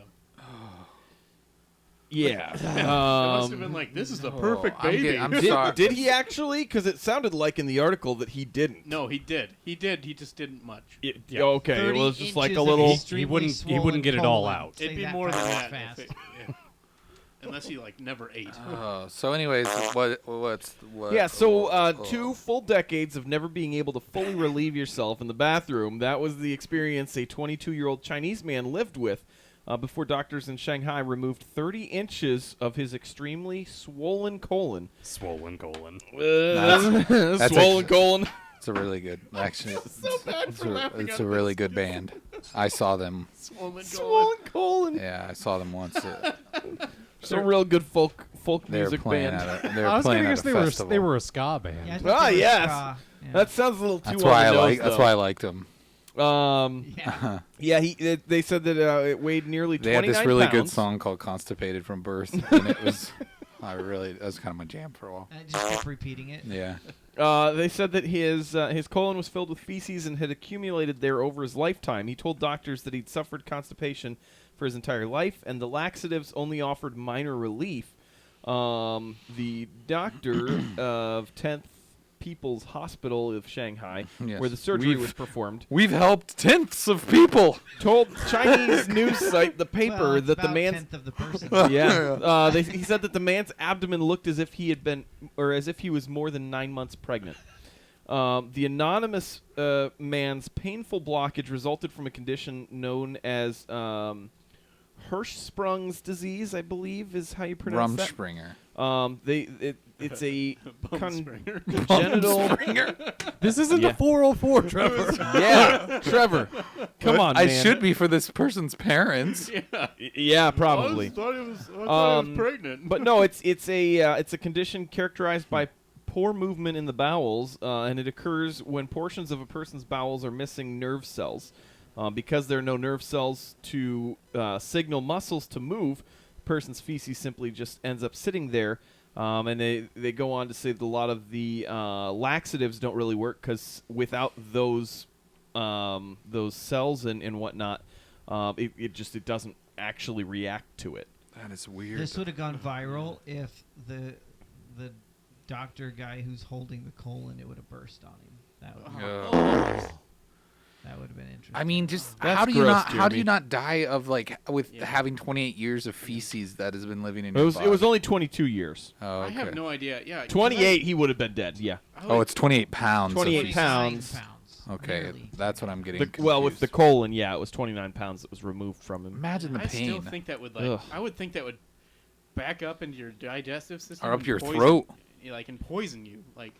Yeah. It must have been like, this is the perfect baby. I'm sorry. Did he actually? Because it sounded like in the article that he didn't. No, he did. He did. He just didn't much. Yeah. Okay, it 30 was just like inches a of little. extremely he wouldn't swollen get it all colon. out. Say It'd be that more than fast. that. Yeah. Unless he like never ate. So, anyways, what's Yeah, so 2 full decades of never being able to fully relieve yourself in the bathroom. That was the experience a 22-year-old Chinese man lived with before doctors in Shanghai removed 30 inches of his extremely swollen colon. Swollen colon. That's Swollen colon. It's a really good. Actually, So bad for laughing it's at a really this. good band. I saw them. Swollen Swollen colon. Yeah, I saw them once. Some real good folk They were music playing band. at a. They I were was playing gonna at guess a festival. they were a ska band. Yeah, I think Ah, they were yes. ska. Yeah. That sounds a little too That's on why the I nose, like. That's though. why I liked them. Yeah. Yeah, they said that it weighed nearly They 29 had this really good pounds. song called "Constipated from Birth," and it was. That was kind of my jam for a while. I just kept repeating it. Yeah. They said that his colon was filled with feces and had accumulated there over his lifetime. He told doctors that he'd suffered constipation for his entire life, and the laxatives only offered minor relief. The doctor of 10th People's Hospital of Shanghai, Yes. where the surgery was performed, We've helped tenths of people. told Chinese news site The Paper Well, it's that the about man's tenth of the person. he said that the man's abdomen looked as if he had been, or as if he was more than 9 months pregnant. The anonymous man's painful blockage resulted from a condition known as Hirschsprung's disease, I believe, is how you pronounce that. Rumspringer. It's a Bumspringer. congenital. This isn't Yeah. the 404, Trevor. Yeah, Trevor, come on, I man. should be for this person's parents. Yeah, probably. I thought he was pregnant. But no, it's a condition characterized by poor movement in the bowels, and it occurs when portions of a person's bowels are missing nerve cells. Because there are no nerve cells to signal muscles to move, the person's feces simply just ends up sitting there. And they go on to say that a lot of the laxatives don't really work because without those cells and whatnot, it doesn't actually react to it. That is weird. This would have gone viral if the doctor guy who's holding the colon, it would have burst on him. That would have been interesting. I mean, just That's how do you gross, not how do Jeremy. you not die of with having 28 years of feces that has been living in It your was body? only 22 years. Oh, I okay. have no idea. Yeah. 28, he would have been dead. Yeah. Oh, it's 28 pounds. of 28 feces. pounds. Okay, Nearly. that's what I'm getting. Well, with the confused. colon, yeah, it was 29 pounds that was removed from him. Imagine the I still pain. think that would Ugh. I would think that would back up into your digestive system Or up and your poison- throat. and poison you. Like.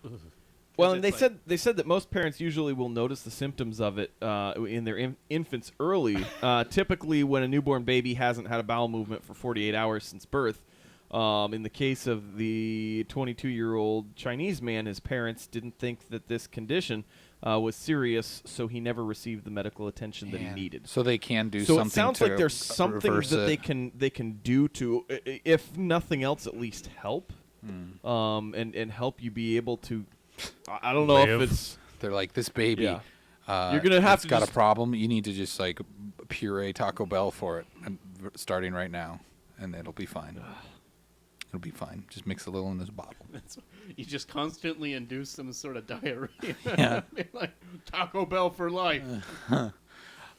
Well, and it's they said that most parents usually will notice the symptoms of it in their infants early. Typically, when a newborn baby hasn't had a bowel movement for 48 hours since birth. In the case of the 22-year-old Chinese man, his parents didn't think that this condition was serious, so he never received the medical attention that he Man. needed. So they can do So something. it sounds to like there's something reverse that it. they can do to, if nothing else, at least help, Hmm. and help you be able to. I don't know if Live. it's. They're like this baby. Yeah. You're gonna have it's to got just- a problem. You need to just puree Taco Bell for it, starting right now, and it'll be fine. It'll be fine. Just mix a little in this bottle. You just constantly induce some sort of diarrhea. Yeah. Like Taco Bell for life. Maybe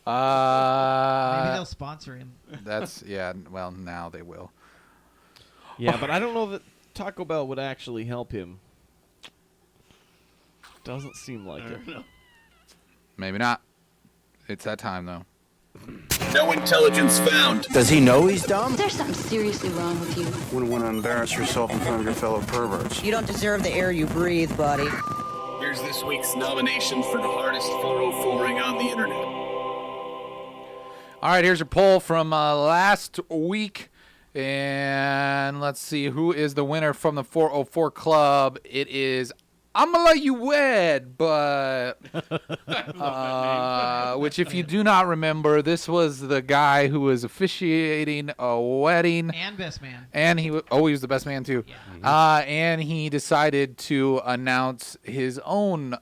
they'll sponsor him. That's yeah. Well, now they will. Yeah, but I don't know that Taco Bell would actually help him. Doesn't seem like I it. don't know. Maybe not. It's that time though. No intelligence found. Does he know he's dumb? There's something seriously wrong with you. Wouldn't want to embarrass yourself in front of your fellow perverts. You don't deserve the air you breathe, buddy. Here's this week's nomination for the hardest 404ing on the internet. All right, here's your poll from last week. And let's see who is the winner from the 404 Club. It is I'm gonna let you wed, but which, if you do not remember, this was the guy who was officiating a wedding And best man. and he was the best man too. Yeah. And he decided to announce his own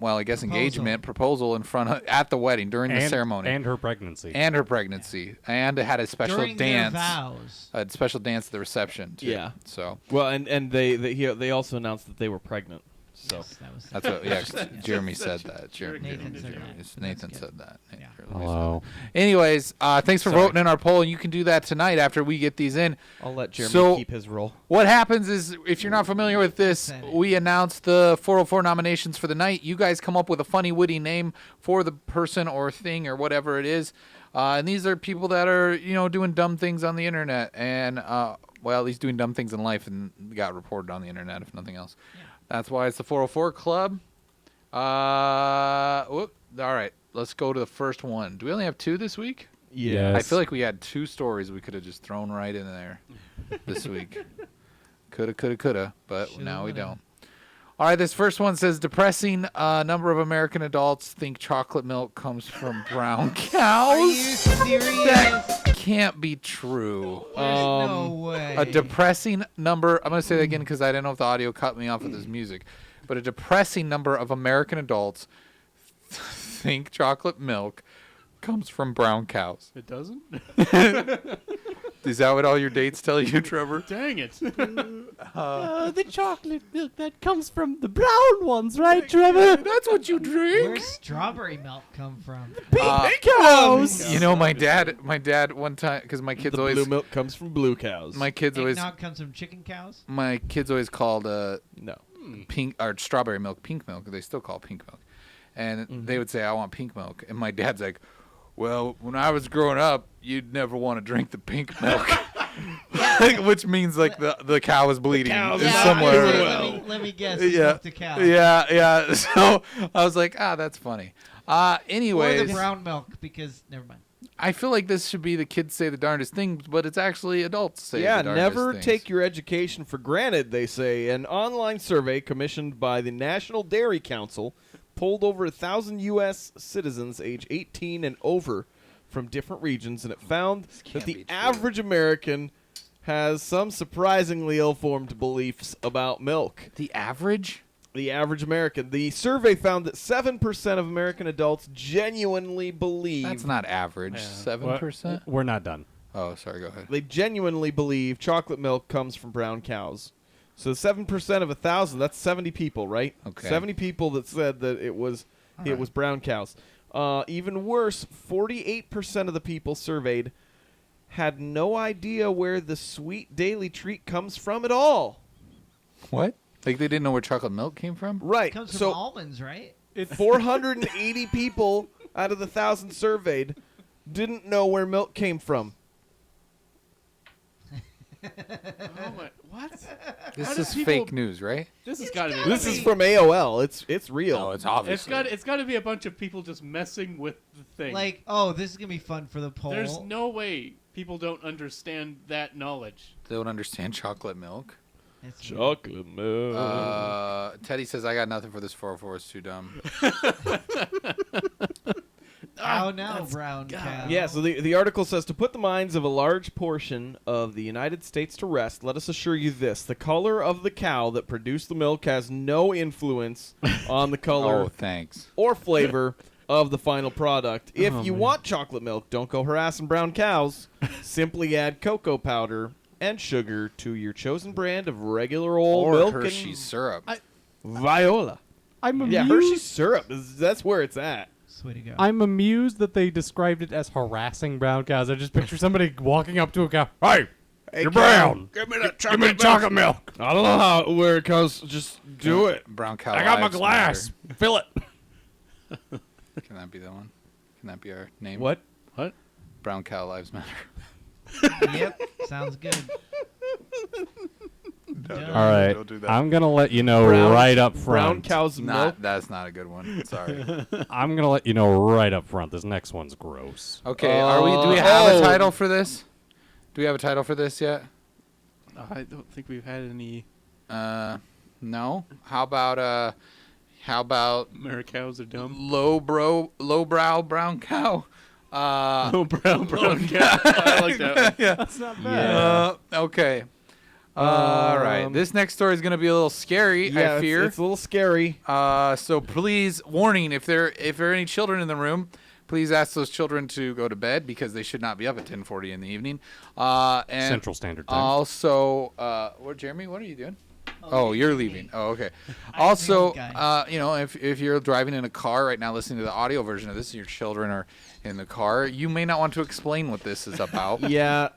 engagement proposal in front of at the wedding during the ceremony and her pregnancy and had a special During dance. their vows. A special dance at the reception too. Yeah. So well, and they also announced that they were pregnant. So Yes, that was that's what. Yeah, Jeremy said that. Nathan said that. Nathan said that. Yeah. Hello. Anyways, thanks for voting in our poll. You can do that tonight after we get these in. I'll let Jeremy keep his role. What happens is, if you're not familiar with this, we announce the 404 nominations for the night. You guys come up with a funny, witty name for the person or thing or whatever it is. And these are people that are, doing dumb things on the internet and, at least doing dumb things in life and got reported on the internet, if nothing else. Yeah. That's why it's the 404 Club. All right, let's go to the first one. Do we only have 2 this week? Yes. I feel like we had 2 stories we could have just thrown right in there this week. Coulda, but now we don't. All right, this first one says, depressing number of American adults think chocolate milk comes from brown cows. Are you serious? That can't be true. There's no way. A depressing number, I'm going to say that again because I didn't know if the audio cut me off with this music, but a depressing number of American adults think chocolate milk comes from brown cows. It doesn't? Is that what all your dates tell you, Trevor? Dang it. The chocolate milk that comes from the brown ones, right, Trevor? That's what you drink. Where's strawberry milk come from? Pink cows. My dad one time, because my kids always blue milk comes from blue cows. My kids always Eggnog comes from chicken cows? My kids always called no pink or strawberry milk pink milk. They still call pink milk, and they would say, "I want pink milk," and my dad's like, "Well, when I was growing up, you'd never want to drink the pink milk," which means like the cow was bleeding somewhere. Let me guess. The cow. Yeah. So I was like, that's funny. Anyways, or the brown milk, because never mind. I feel like this should be the kids say the darndest things, but it's actually adults say the darndest never things. take your education for granted, they say. An online survey commissioned by the National Dairy Council polled over 1,000 U.S. citizens age 18 and over from different regions, and it found that the average American has some surprisingly ill-formed beliefs about milk. The average? The average American. The survey found that 7% of American adults genuinely believe... That's not average. 7%? We're not done. Oh, sorry, go ahead. They genuinely believe chocolate milk comes from brown cows. So 7% of 1,000, that's 70 people, right? Okay. 70 people that said that it was brown cows. Even worse, 48% of the people surveyed had no idea where the sweet daily treat comes from at all. What? Like they didn't know where chocolate milk came from? Right. It comes from almonds, right? 480 people out of the 1,000 surveyed didn't know where milk came from. Oh my, what? This is fake news, right? This has got to be. This is from AOL. It's real. Oh, it's obvious. It's got to be a bunch of people just messing with the thing. Like, this is gonna be fun for the poll. There's no way people don't understand that knowledge. They don't understand chocolate milk. Chocolate milk. Teddy says, I got nothing for this 404. It's too dumb. Oh no, brown cow. Yeah, so the article says, to put the minds of a large portion of the United States to rest, let us assure you this. The color of the cow that produced the milk has no influence on the color or flavor of the final product. If you want chocolate milk, don't go harassing brown cows. Simply add cocoa powder and sugar to your chosen brand of regular old milk Hershey's syrup. Viola. I'm amused. Yeah, Hershey's syrup. That's where it's at. Way to go. I'm amused that they described it as harassing brown cows. I just picture somebody walking up to a cow. Hey, you're brown. Give me that chocolate milk. I don't know where it comes. Just do it. Brown cow. I got my glass. Fill it. Can that be the one? Can that be our name? What? What? Brown Cow Lives Matter. Yep, sounds good. All right, don't do that. I'm gonna let you know right up front. Brown cow's milk. That's not a good one. Sorry. I'm gonna let you know right up front. This next one's gross. Okay, do we have a title for this? Do we have a title for this yet? I don't think we've had any. No. How about Mare cows are dumb. lowbrow brown cow? Lowbrow brown cow. I like that one. Yeah. That's not bad. Okay. All right. This next story is going to be a little scary, Yeah, I fear. It's a little scary. So please, warning, if there are any children in the room, please ask those children to go to bed because they should not be up at 10:40 in the evening. And Central Standard Time. Also, Jeremy, what are you doing? Oh, you're leaving. Oh, okay. Also, if you're driving in a car right now listening to the audio version of this, your children are in the car, you may not want to explain what this is about. Yeah.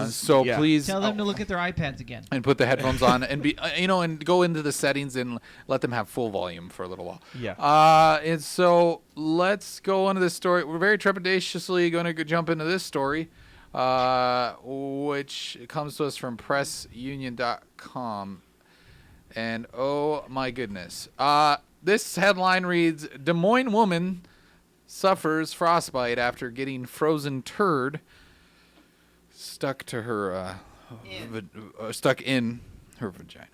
So please Tell them to look at their iPads again. and put the headphones on and be and go into the settings and let them have full volume for a little while. Yeah. And so let's go into this story. We're very trepidatiously going to jump into this story, which comes to us from pressunion.com. And oh my goodness. This headline reads, Des Moines woman suffers frostbite after getting frozen turd stuck to her stuck in her vagina.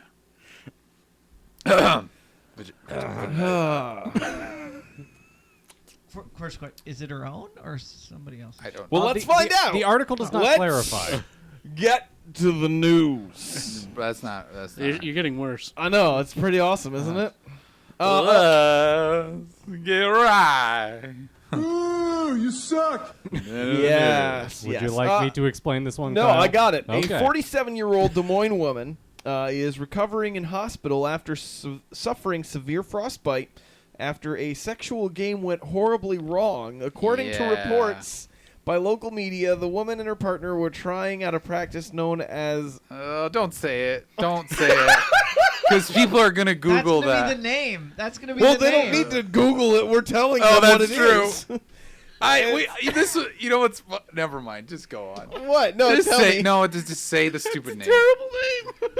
First question, is it her own or somebody else? I don't know. Well, let's find out. The article does not clarify. Get to the news. That's not. You're getting worse. I know. It's pretty awesome, isn't it? Let's get right. Ooh, you suck. Yes. Would you like me to explain this one? No, Kyle? I got it. Okay. A 47-year-old Des Moines woman is recovering in hospital after suffering severe frostbite after a sexual game went horribly wrong. According to reports by local media, the woman and her partner were trying out a practice known as... don't say it. Don't say it. Because people are going to Google That's that. gonna be the name. That's gonna be Well, the they name. don't need to Google it. We're telling them what it is. Never mind. Just go on. What? No, just tell say me. no. Just say the stupid name. Terrible name.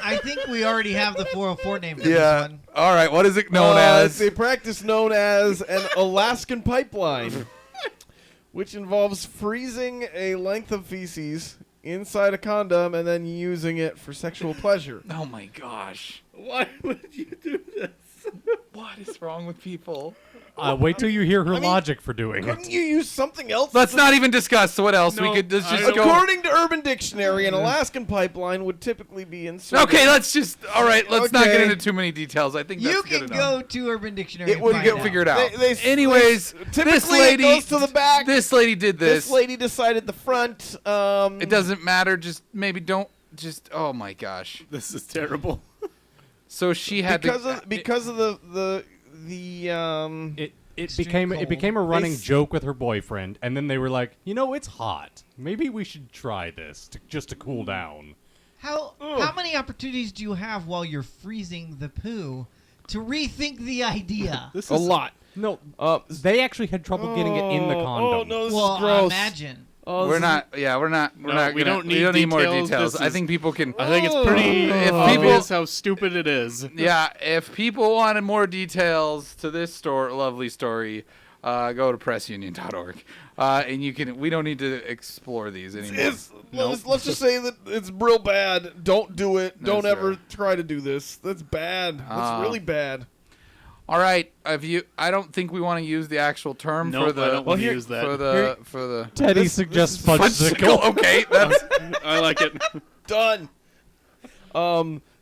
I think we already have the 404 name for this Yeah. one. All right. What is it known as? It's a practice known as an Alaskan pipeline, which involves freezing a length of feces inside a condom and then using it for sexual pleasure. Oh my gosh. Why would you do this? What is wrong with people? Wait till you hear her logic for doing it. Couldn't you use something else? Let's not even discuss what else. No, we could just go. According to Urban Dictionary, an Alaskan pipeline would typically be inserted. Okay, let's just. All right, let's not get Okay. into too many details. I think that's You good can enough. go to Urban Dictionary. It and would find get out. Figure it out. Anyways, this typically lady it goes to the back. This lady did this. This lady decided the front. It doesn't matter. Just maybe don't. Just. Oh my gosh. This is terrible. So she had because of the It became a running joke with her boyfriend, and then they were like, it's hot. Maybe we should try this just to cool down. How many opportunities do you have while you're freezing the poo to rethink the idea? a lot. No, they actually had trouble getting it in the condom. Oh no, this Well, is gross. imagine. Oh, we're not. Yeah, we're not. We don't need more details. details. This I is- think people can. I think it's pretty If obvious how stupid it is. Yeah, if people wanted more details to this lovely story, go to pressunion.org. And you can. We don't need to explore these anymore. Let's just say that it's real bad. Don't do it. Don't ever try to do this. That's bad. That's really bad. All right, I don't think we want to use the actual term Nope, for the. I don't want to use that. For the. Teddy suggests fudgesicle. Okay, that's. I like it. Done.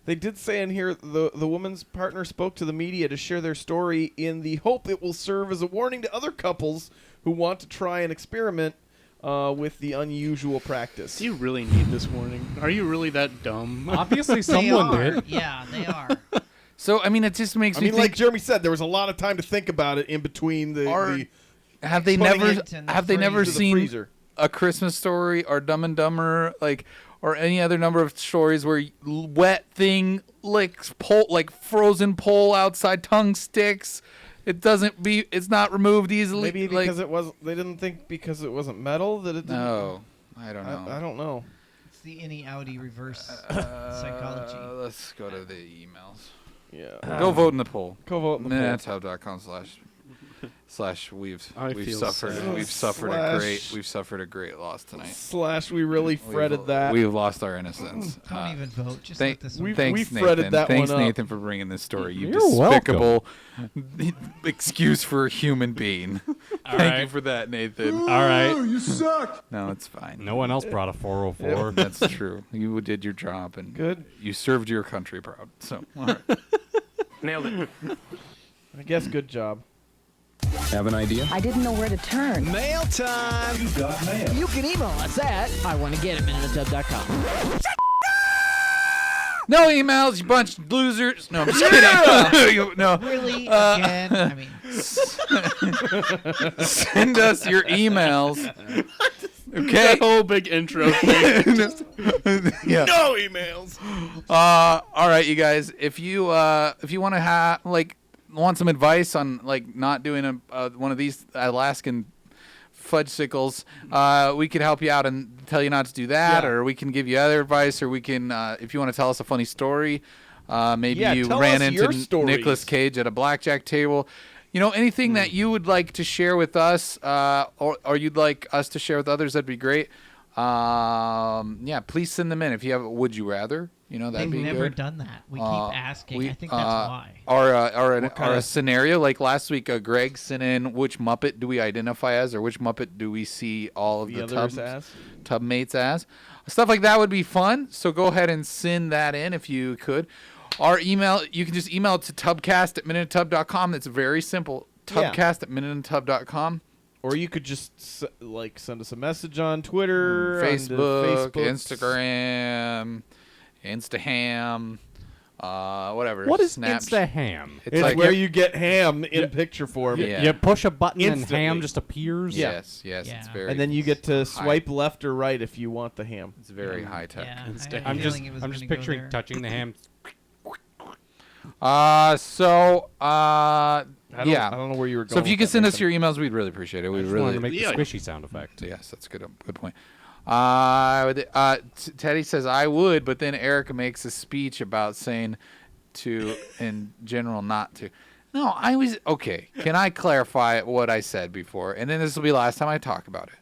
They did say in here the woman's partner spoke to the media to share their story in the hope it will serve as a warning to other couples who want to try and experiment with the unusual practice. Do you really need this warning? Are you really that dumb? Obviously, someone did. Yeah, they are. So I mean, it just makes me think. like Jeremy said, there was a lot of time to think about it in between have they never the seen freezer. A Christmas Story or Dumb and Dumber, or any other number of stories where wet thing licks pole, like frozen pole outside, tongue sticks, It's not removed easily. Maybe because they didn't think because it wasn't metal that it didn't. No, I don't know. I don't know. It's the innie-outie reverse psychology. Let's go to the emails. Yeah. Go vote in the poll. Go vote in the poll. // we've sad. suffered a great loss tonight. / we really fretted that. We've lost our innocence. Don't even vote. Just let this one. Thanks, we fretted Nathan. that Thanks, one up. Nathan, for bringing this story. You You're despicable excuse for a human being. Thank you for that, Nathan. All right. You suck. No, it's fine. No one else brought a 404. That's true. You did your job, and Good. you served your country proud. So, all right. Nailed it. I guess good job. Have an idea? I didn't know where to turn. Mail time! You got mail. You can email us at iwannagetit@minuteoftub.com. No emails, you bunch of losers. No, I'm just kidding. No. Really? Again? I mean, Send us your emails. Okay. That whole big intro thing. Yeah. No emails. All right, you guys. If you want to want some advice on not doing one of these Alaskan fudgesicles, we could help you out and tell you not to do that, or we can give you other advice, or we can, if you want to tell us a funny story, maybe you ran into Nicolas Cage at a blackjack table. Anything that you would like to share with us, or you'd like us to share with others, that'd be great. Please send them in. If you have a would you rather, that'd be good. we've never done that. We keep asking. I think that's why. Or a scenario like last week, Greg sent in which Muppet do we identify as, or which Muppet do we see all of the tub mates as. Stuff like that would be fun. So go ahead and send that in if you could. Our email, you can just email it to tubcast@minuteoftub.com. It's very simple. Tubcast@minuteoftub.com. Or you could just send us a message on Twitter, Facebook, Instagram, Instaham, whatever. What is Instaham? It's where you get ham in picture form. Yeah. You push a button Instantly. and ham just appears? Yes, it's very. And then you get to swipe left or right if you want the ham. It's very high tech. Yeah, I'm just picturing touching the ham. I don't know where you were going. So if you could send us your emails, we'd really appreciate it. We'd really wanted to make the squishy sound effect. Yes, that's good. Good point. Teddy says I would, but then Erica makes a speech about saying to, in general, not to. No, I was okay. Can I clarify what I said before? And then this will be the last time I talk about it.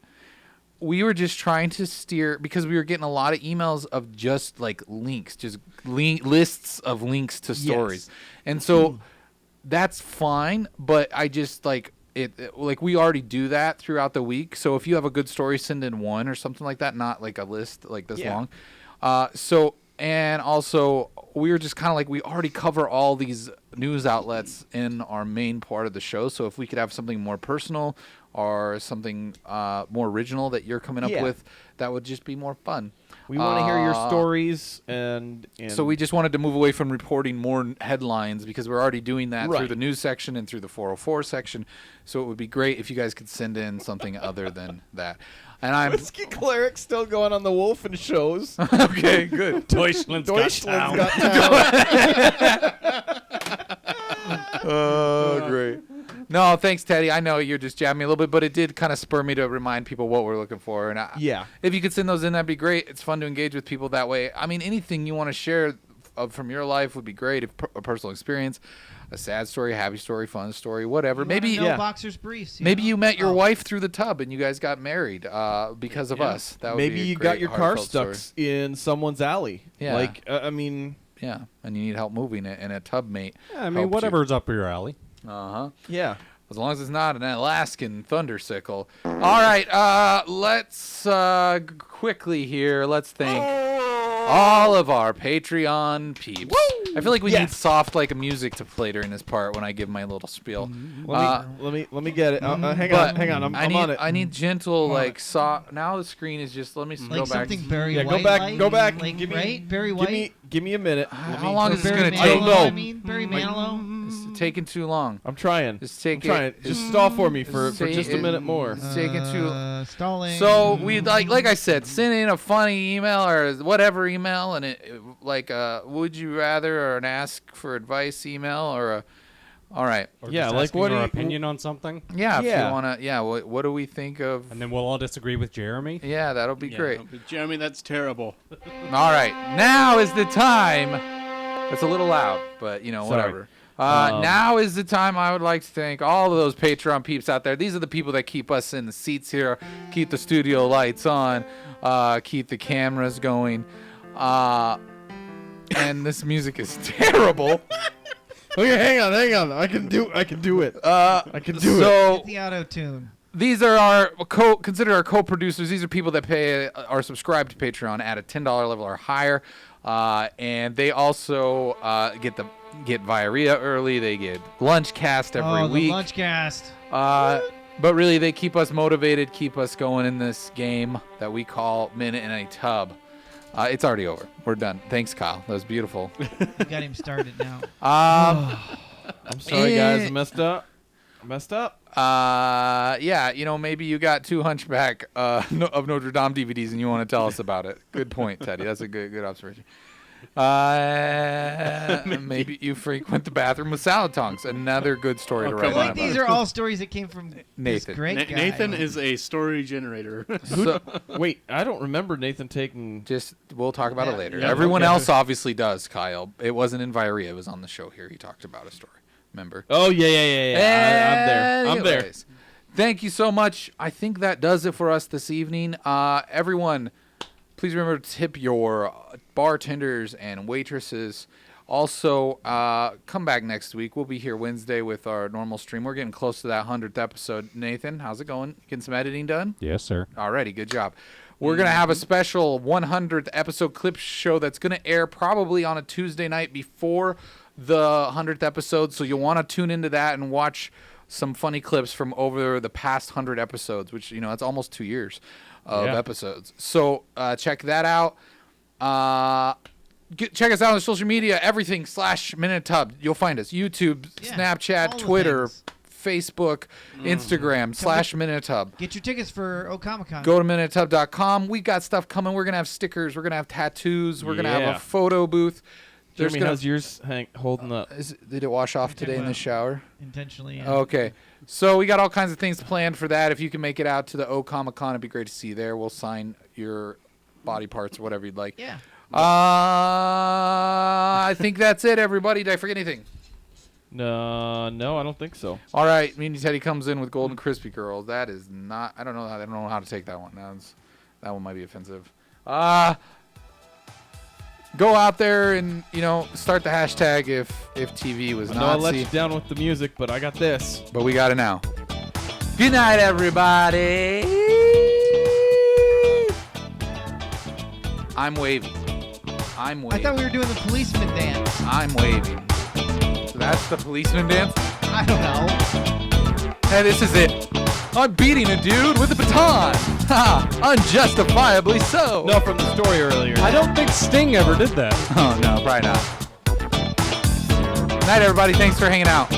We were just trying to steer because we were getting a lot of emails of just links, just lists of links to stories, and so that's fine. But I just we already do that throughout the week. So if you have a good story, send in one or something like that, not like a list like this long. And also we were just kind of we already cover all these news outlets in our main part of the show. So if we could have something more personal or something more original that you're coming up with, that would just be more fun. We want to hear your stories, and so we just wanted to move away from reporting more headlines because we're already doing that through the news section and through the 404 section. So it would be great if you guys could send in something other than that. And I'm Whiskey Cleric still going on the Wolfen shows. Okay, good. Deutschland's got Oh, great. No, thanks, Teddy. I know you're just jabbing me a little bit, but it did kind of spur me to remind people what we're looking for. And if you could send those in, that'd be great. It's fun to engage with people that way. I mean, anything you want to share from your life would be great. If a personal experience, a sad story, a happy story, fun story, whatever. Maybe boxers briefs. Maybe you met your wife through the tub and you guys got married because of us. That would maybe be a you great, got your car heartfelt stuck in someone's alley. Yeah. I mean. Yeah, and you need help moving it, and a tub mate. Yeah, I mean, whatever's up your alley. Yeah. As long as it's not an Alaskan thundersicle. All right, let's quickly here. Let's thank all of our Patreon peeps. Woo! I feel like we need soft music to play during this part when I give my little spiel. Let me get it. Hang on. I'm on it. I need gentle soft. Now the screen is just. Let me go back. Something very white. Go back. Very white. Give me a minute. How long is this going to take? I don't know. Barry Manilow. It's taking too long. I'm trying. Just stall for me for just a minute more. It's taking too stalling. So we like I said, send in a funny email or whatever email, and would you rather or an ask for advice email or All right. Or Yeah, just like, asking what do our you- opinion on something. Yeah, if Yeah. you want to. Yeah, what do we think of? And then we'll all disagree with Jeremy. Yeah, that'll be great. But Jeremy, that's terrible. All right, now is the time. It's a little loud, but Sorry. whatever. Now is the time I would like to thank all of those Patreon peeps out there. These are the people that keep us in the seats here, keep the studio lights on, keep the cameras going. And this music is terrible. Okay, hang on. I can do it. I can do it. So Get the auto tune. these are our consider our co-producers. These are people that pay are subscribed to Patreon at a $10 level or higher, and they also get Viaria early. They get Lunchcast every week. The Lunchcast. But really, they keep us motivated, keep us going in this game that we call Minute in a Tub. It's already over. We're done. Thanks, Kyle. That was beautiful. You got him started now. I'm sorry, guys. I messed up. Yeah, maybe you got 2 Hunchback of Notre Dame DVDs and you want to tell us about it. Good point, Teddy. That's a good observation. Maybe you frequent the bathroom with salad tongs. Another good story to write I like about. these are all stories that came from Nathan. This great guy. Nathan is a story generator. Wait, I don't remember Nathan taking. We'll talk about it later. Yeah, Everyone okay. else obviously does, Kyle. It wasn't in Viaria. It was on the show here. He talked about a story. Remember? Oh yeah. I'm there. Anyways, thank you so much. I think that does it for us this evening. Everyone, please remember to tip your bartenders and waitresses. Also, come back next week. We'll be here Wednesday with our normal stream. We're getting close to that 100th episode. Nathan, how's it going? Getting some editing done? Yes, sir. Alrighty, good job. We're going to have a special 100th episode clip show that's going to air probably on a Tuesday night before the 100th episode. So you'll want to tune into that and watch some funny clips from over the past 100 episodes, which, that's almost 2 years of episodes. So check that out. Check us out on social media, everything /Minute Tub. You'll find us. YouTube, Snapchat, all the Twitter, things. Facebook, Instagram /Minute Tub. Get your tickets for Comic-Con. Go to minutetub.com. We got stuff coming. We're going to have stickers. We're going to have tattoos. We're going to have a photo booth. Jeremy, how's yours holding up? Did it wash off today in the shower? Intentionally, yeah. Okay. So we got all kinds of things planned for that. If you can make it out to the Comic Con, it'd be great to see you there. We'll sign your body parts or whatever you'd like. Yeah. I think that's it, everybody. Did I forget anything? No, I don't think so. All right. Meanie Teddy comes in with Golden Crispy Girls. That is not. I don't know how to take that one. That one might be offensive. Go out there and start the hashtag if TV was I know I let Nazi. you down with the music, but I got this. But we got it now. Good night, everybody. I'm waving. I thought we were doing the policeman dance. I'm waving. So that's the policeman dance? I don't know. Hey, this is it. I'm beating a dude with a baton. Ha! Unjustifiably so. No, from the story earlier. I don't think Sting ever did that. Oh, no, probably not. Good night, everybody. Thanks for hanging out.